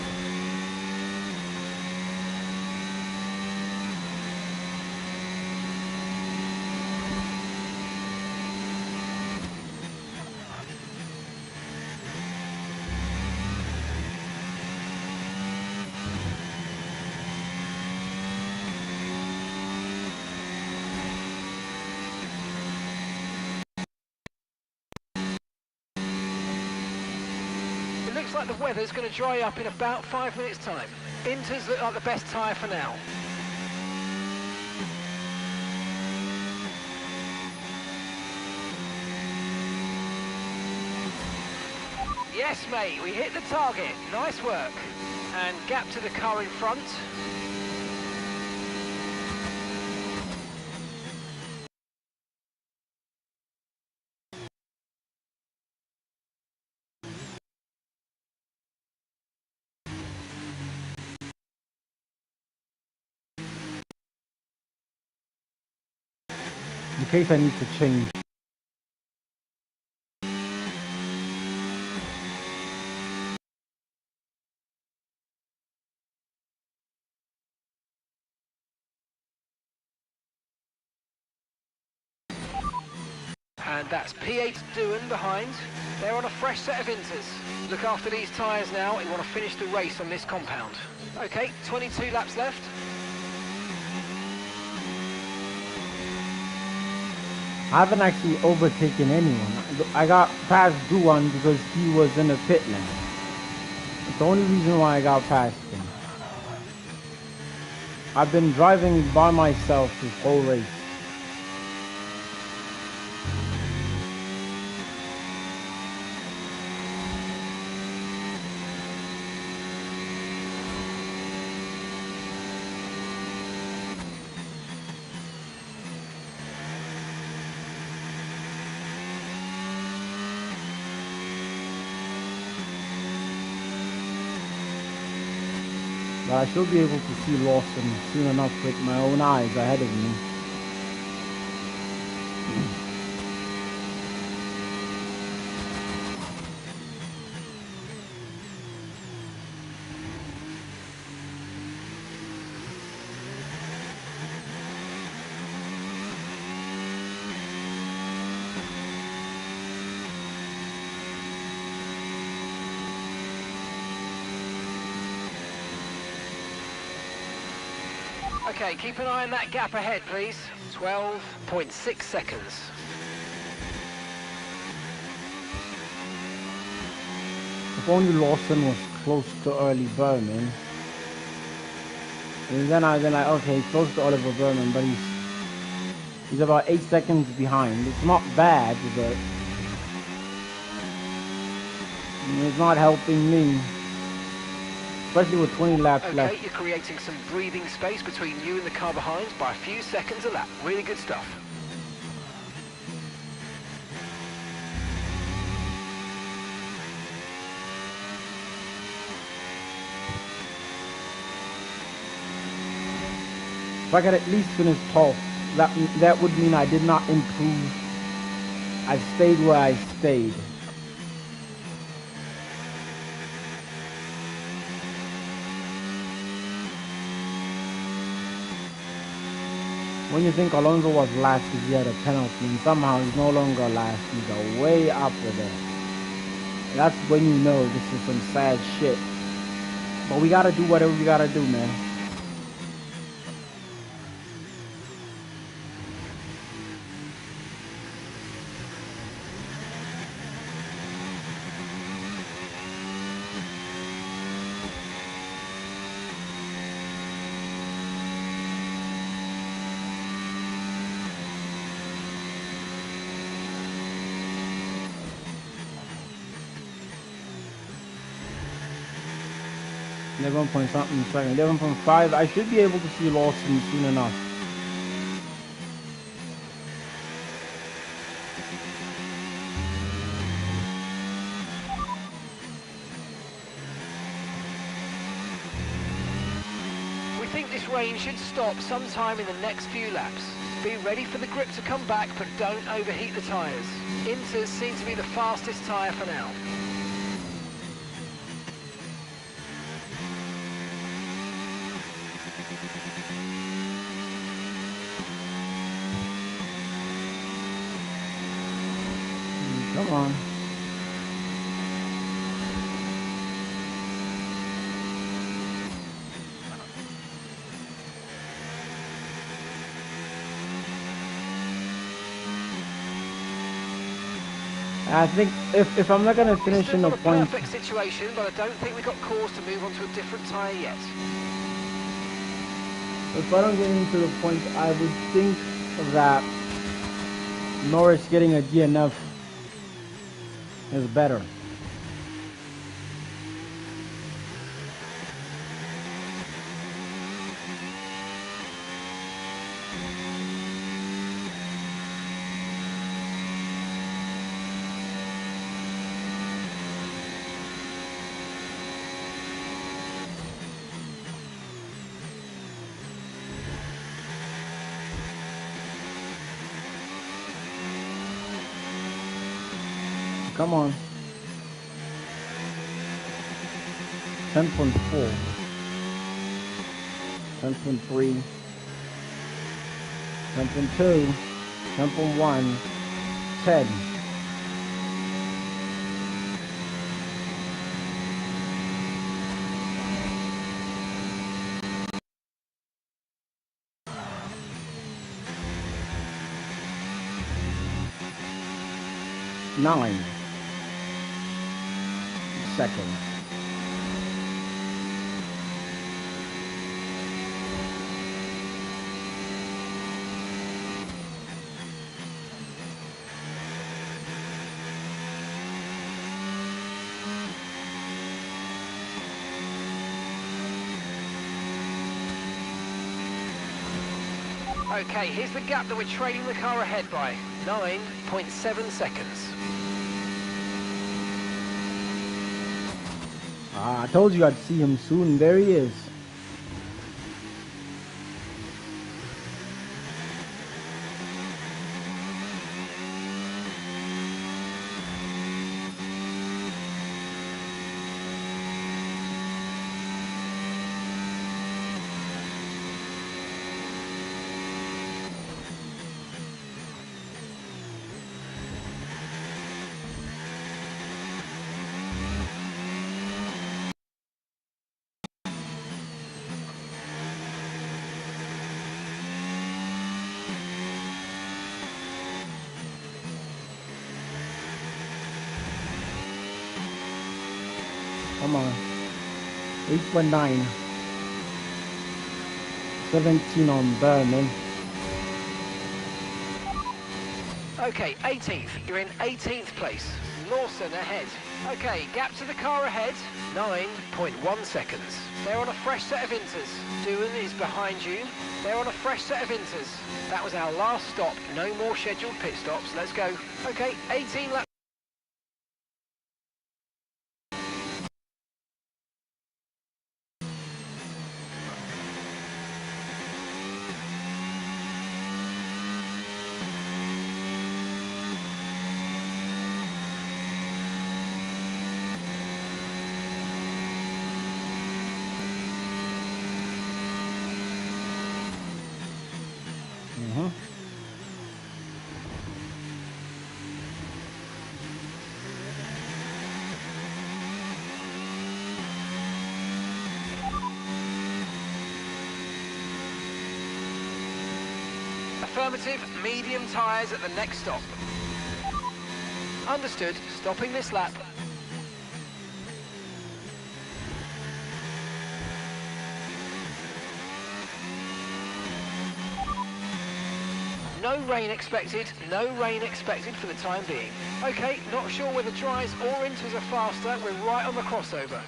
looks like the weather's going to dry up in about 5 minutes' time. Inters look like the best tyre for now. Yes, mate, we hit the target. Nice work. And gap to the car in front. In case I need to change. And that's P8 Doohan behind. They're on a fresh set of inters. Look after these tyres now. You want to finish the race on this compound. Okay, 22 laps left. I haven't actually overtaken anyone. I got past Doohan because he was in the pit lane. It's the only reason why I got past him. I've been driving by myself this whole race. But I should be able to see Lawson soon enough with my own eyes ahead of me. Okay, keep an eye on that gap ahead, please. 12.6 seconds. If only Lawson was close to early Berman. And then I'd been like, okay, close to Oliver Berman, but he's about 8 seconds behind. It's not bad, but it's not helping me. Especially with 20 laps left. Okay, you're creating some breathing space between you and the car behind by a few seconds a lap. Really good stuff. If I could at least finish 12th, that would mean I did not improve. I stayed where I stayed. When you think Alonso was last because he had a penalty, and somehow he's no longer last, he's way up there. That's when you know this is some sad shit. But we gotta do whatever we gotta do, man. .11 point something second, 11.5. I should be able to see Lawson soon enough. We think this rain should stop sometime in the next few laps. Be ready for the grip to come back, but don't overheat the tyres. Inters seem to be the fastest tyre for now. Come on. I think if I'm not gonna It's finish still in the not a points, perfect situation, but I don't think we've got cause to move on to a different tyre yet. if I don't get into the points, I would think that Norris getting a DNF is better. Come on. 10.4. 10.3. 10.2. 10.1. 10. Nine seconds. Okay, here's the gap that we're trailing the car ahead by. 9.7 seconds. I told you I'd see him soon. There he is. Come on. 8.9. 17 on Berman. Okay, 18th. You're in 18th place. Lawson ahead. Okay, gap to the car ahead. 9.1 seconds. They're on a fresh set of inters. Doohan is behind you. They're on a fresh set of inters. That was our last stop. No more scheduled pit stops. Let's go. Okay, 18 laps. Affirmative, medium tyres at the next stop. Understood, stopping this lap. No rain expected, no rain expected for the time being. Okay, not sure whether dries or inters are faster, we're right on the crossover.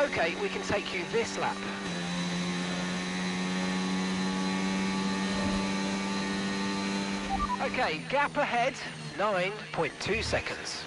Okay, we can take you this lap. Okay, gap ahead, 9.2 seconds.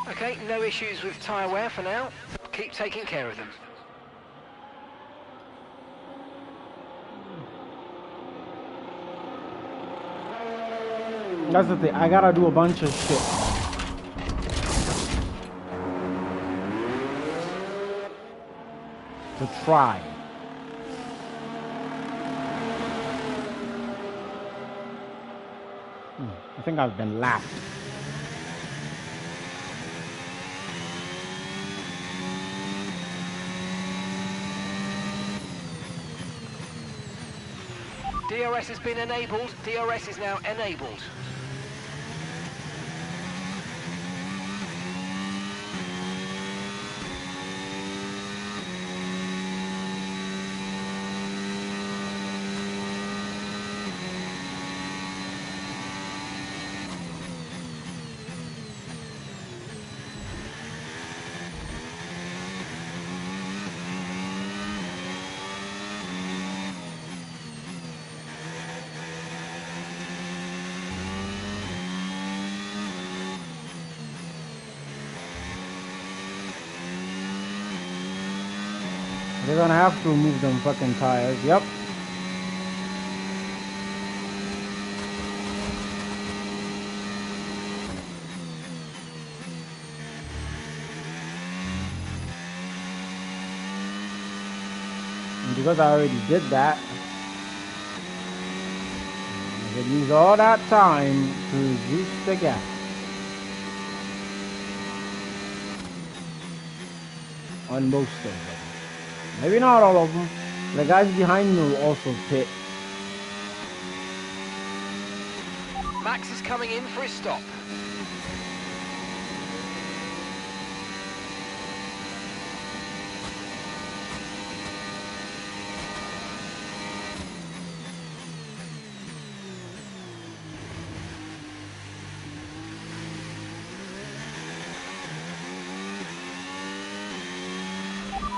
Okay, no issues with tyre wear for now. Keep taking care of them. That's the thing. I gotta do a bunch of shit. to try. I think I've been lapped. DRS has been enabled. DRS is now enabled. They're gonna have to remove them fucking tires. Yep. And because I already did that, I could use all that time to reduce the gap. On most of them. Maybe not all of them. The guys behind me will also pit. Max is coming in for his stop.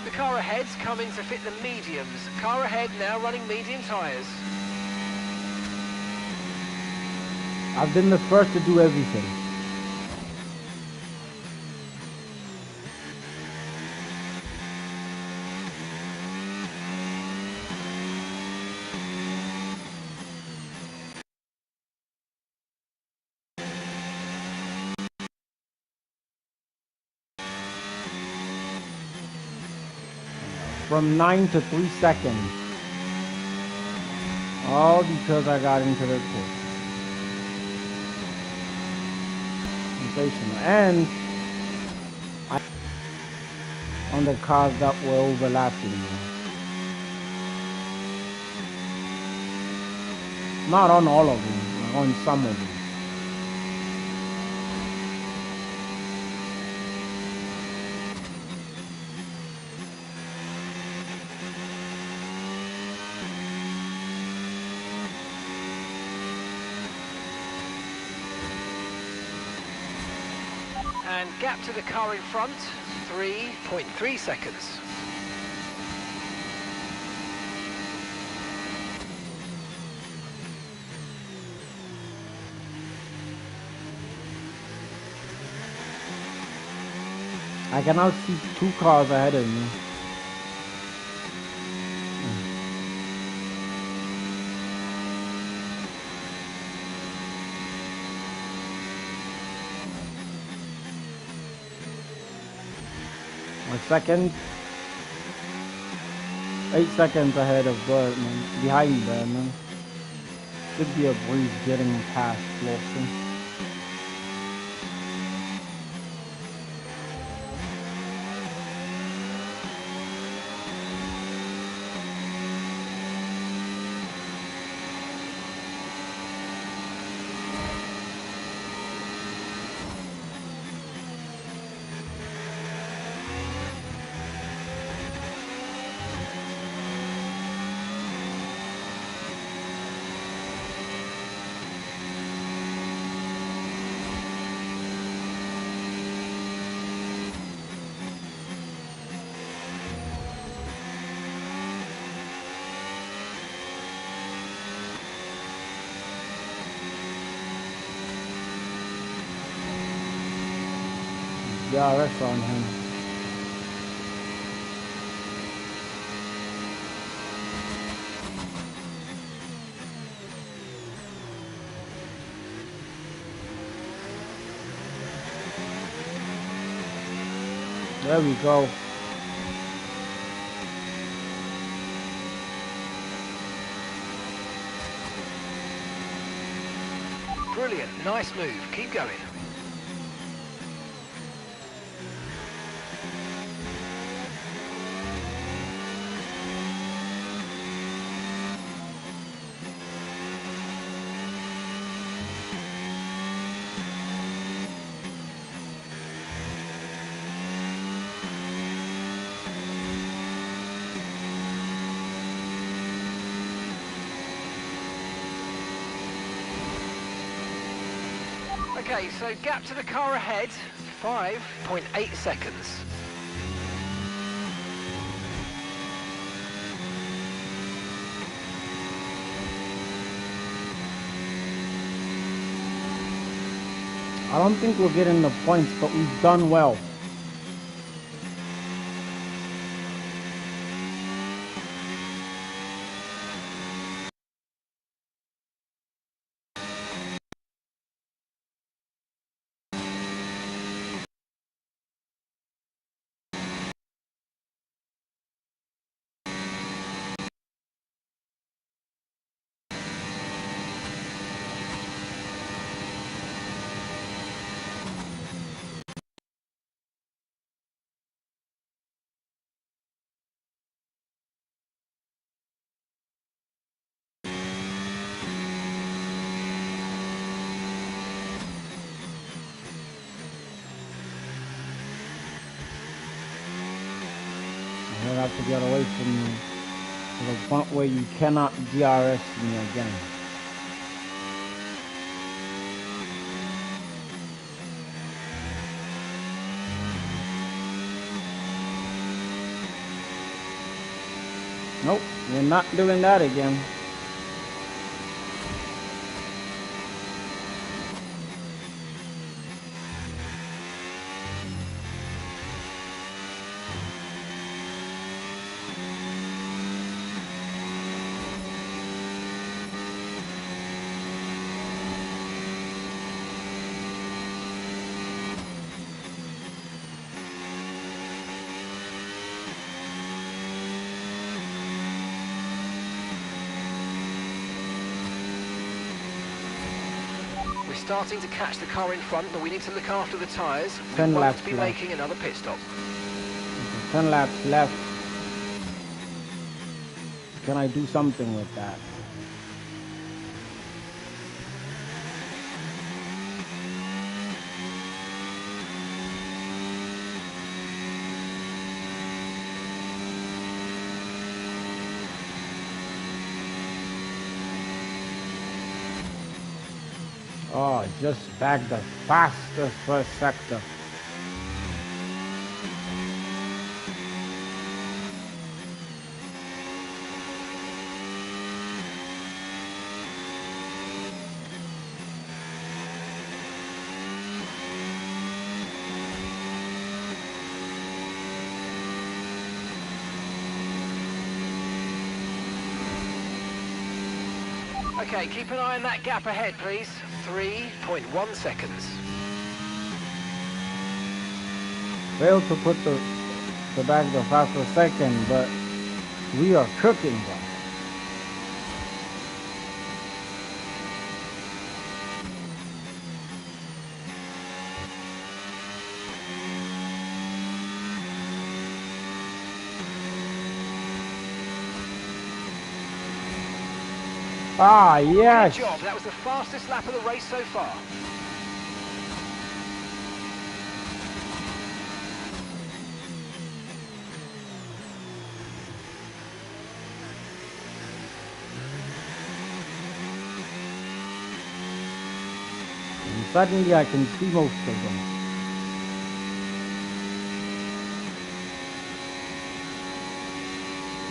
The car ahead's coming to fit the mediums. Car ahead now running medium tyres. I've been the first to do everything. From 9 to 3 seconds. All because I got into the pit. Sensational. And on the cars that were overlapping me. Not on all of them, on some of them. And gap to the car in front, 3.3 seconds. I can now see 2 cars ahead of me. A second. 8 seconds ahead of Birdman. Behind Birdman. Should be a breeze getting past Lawson. Yeah, that's on him. There we go. brilliant. Nice move. Keep going. Okay, so gap to the car ahead, 5.8 seconds. I don't think we're getting the points, but we've done well. I have to get away from you to the point where you cannot DRS me again. Nope, you're not doing that again. Starting to catch the car in front, but we need to look after the tyres. We 10 won't laps be left. making another pit stop. 10 laps left. Can I do something with that? Oh, just back the fastest first sector. Okay, keep an eye on that gap ahead, please. 3.1 seconds. Failed to put the back the fastest second, but we are cooking them. Ah, yes. Good job. That was the fastest lap of the race so far. And suddenly I can see most of them.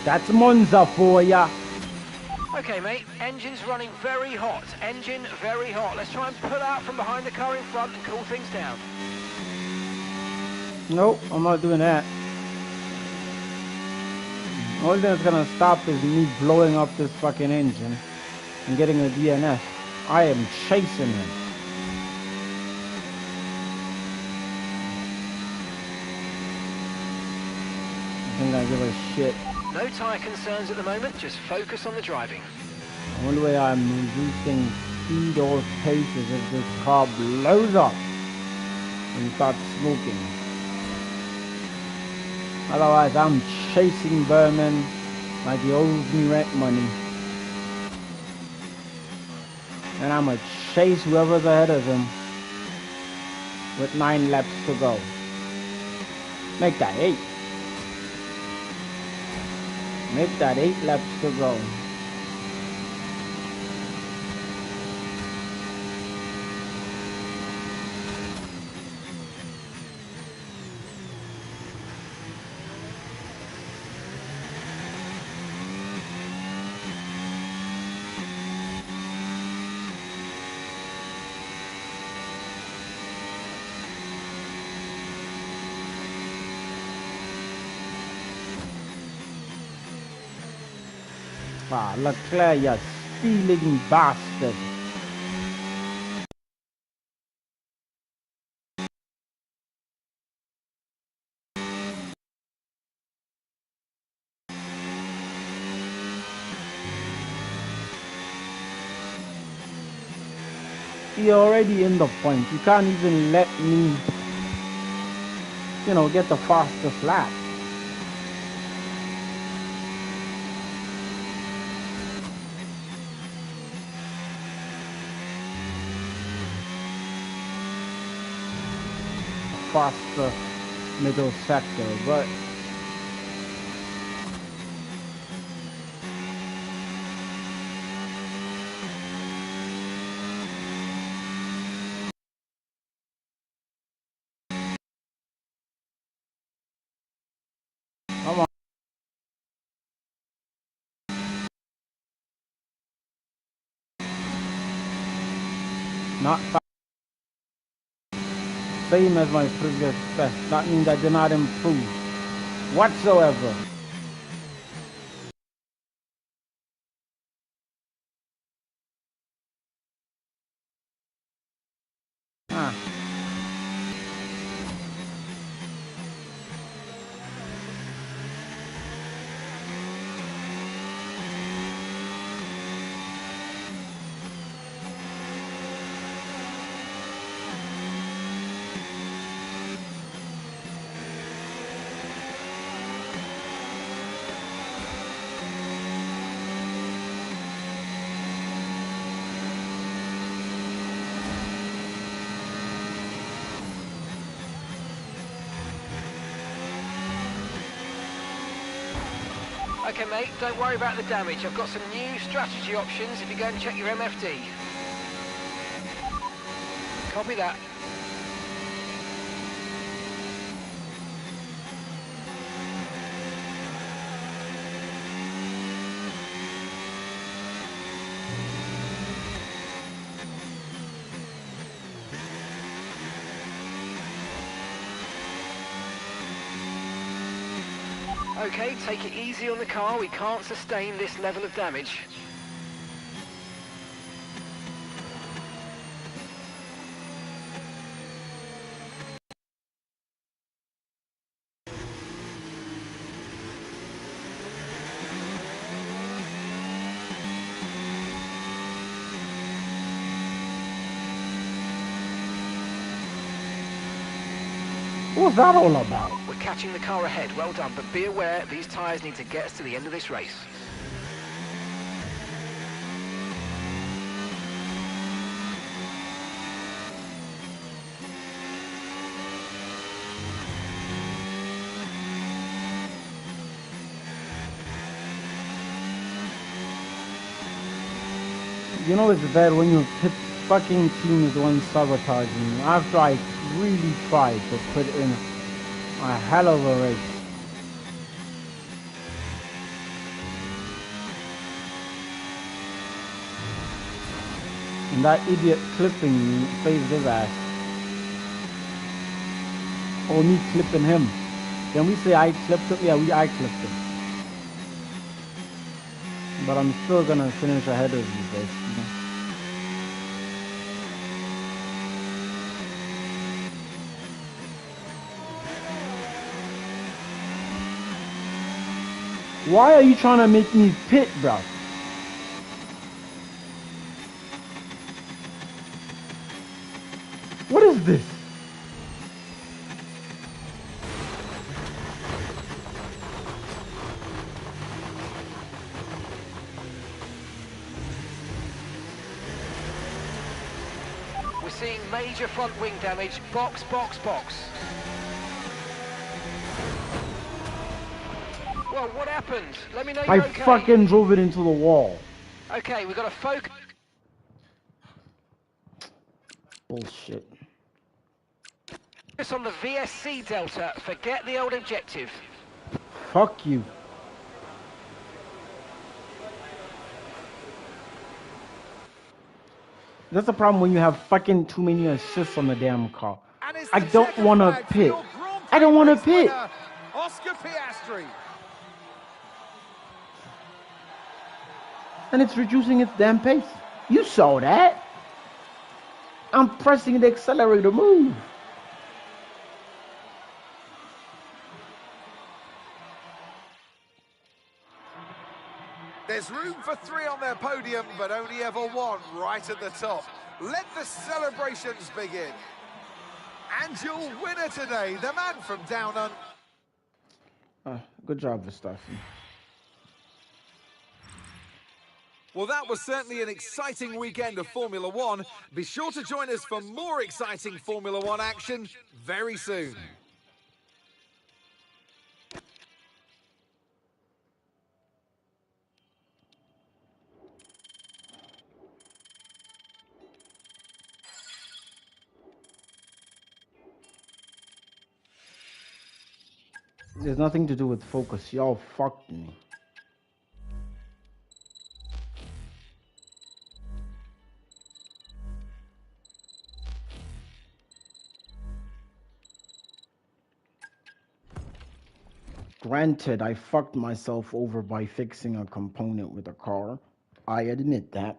That's Monza for ya. Okay, mate, engine's running very hot. Engine very hot. Let's try and pull out from behind the car in front and cool things down. Nope, I'm not doing that. The only thing that's gonna stop is me blowing up this fucking engine and getting a DNF. I am chasing him. I think I give a shit. No tyre concerns at the moment, just focus on the driving. The only way I'm reducing see those cases if this car blows up and starts smoking. Otherwise, I'm chasing Berman like he owes me rent money. And I'm gonna chase whoever's ahead of him with 9 laps to go. Make that 8. Make that 8 laps to go. Ah, Leclerc, you stealing bastard. You're already in the point. You can't even let me, get the fastest lap. Faster middle sector, but come on. Not fast. Same as my previous best. That means I did not improve whatsoever. Ah. Okay, mate, don't worry about the damage. I've got some new strategy options if you go and check your MFD. Copy that. Okay, take it easy on the car. We can't sustain this level of damage. What's that all about? We're catching the car ahead. Well done, but be aware these tyres need to get us to the end of this race. It's bad when your fucking team is the one sabotaging you after I really tried to put in a hell of a race. And that idiot clipping me saved his ass. Or me clipping him. Can we say I clipped him? Yeah, I clipped him. But I'm still gonna finish ahead of you guys. Why are you trying to make me pit, bro? this? We're seeing major front wing damage. Box, box, box. Well, what happened? Let me know I you're okay. fucking drove it into the wall. Okay, we've got to focus Bullshit. on the VSC Delta. Forget the old objective. Fuck you. That's the problem when you have fucking too many assists on the damn car. And it's I the don't checkered want to flag for pit. your Grand I don't want to Prix pit. winner, Oscar Piastri. And it's reducing its damn pace. You saw that. I'm pressing the accelerator to move. There's room for 3 on their podium, but only ever 1 right at the top. Let the celebrations begin. And your winner today, the man from Down Under. Good job, Verstappen. Well, that was certainly an exciting weekend of Formula One. Be sure to join us for more exciting Formula One action very soon. There's nothing to do with focus. Y'all fucked me. Granted, I fucked myself over by fixing a component with a car. I admit that.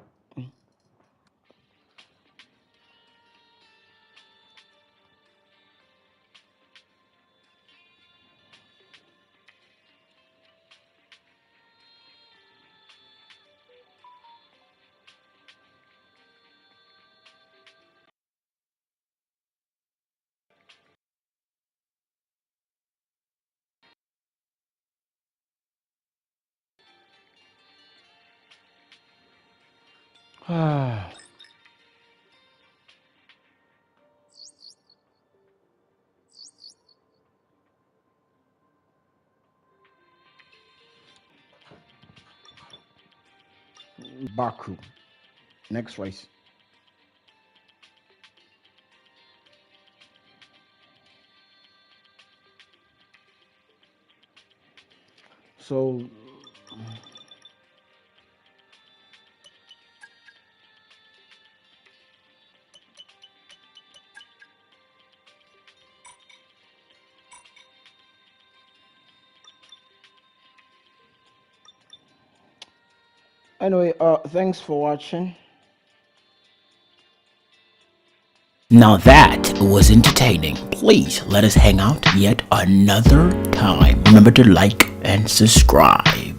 Baku. Next race. So anyway, thanks for watching. Now that was entertaining. Please let us hang out yet another time. Remember to like and subscribe.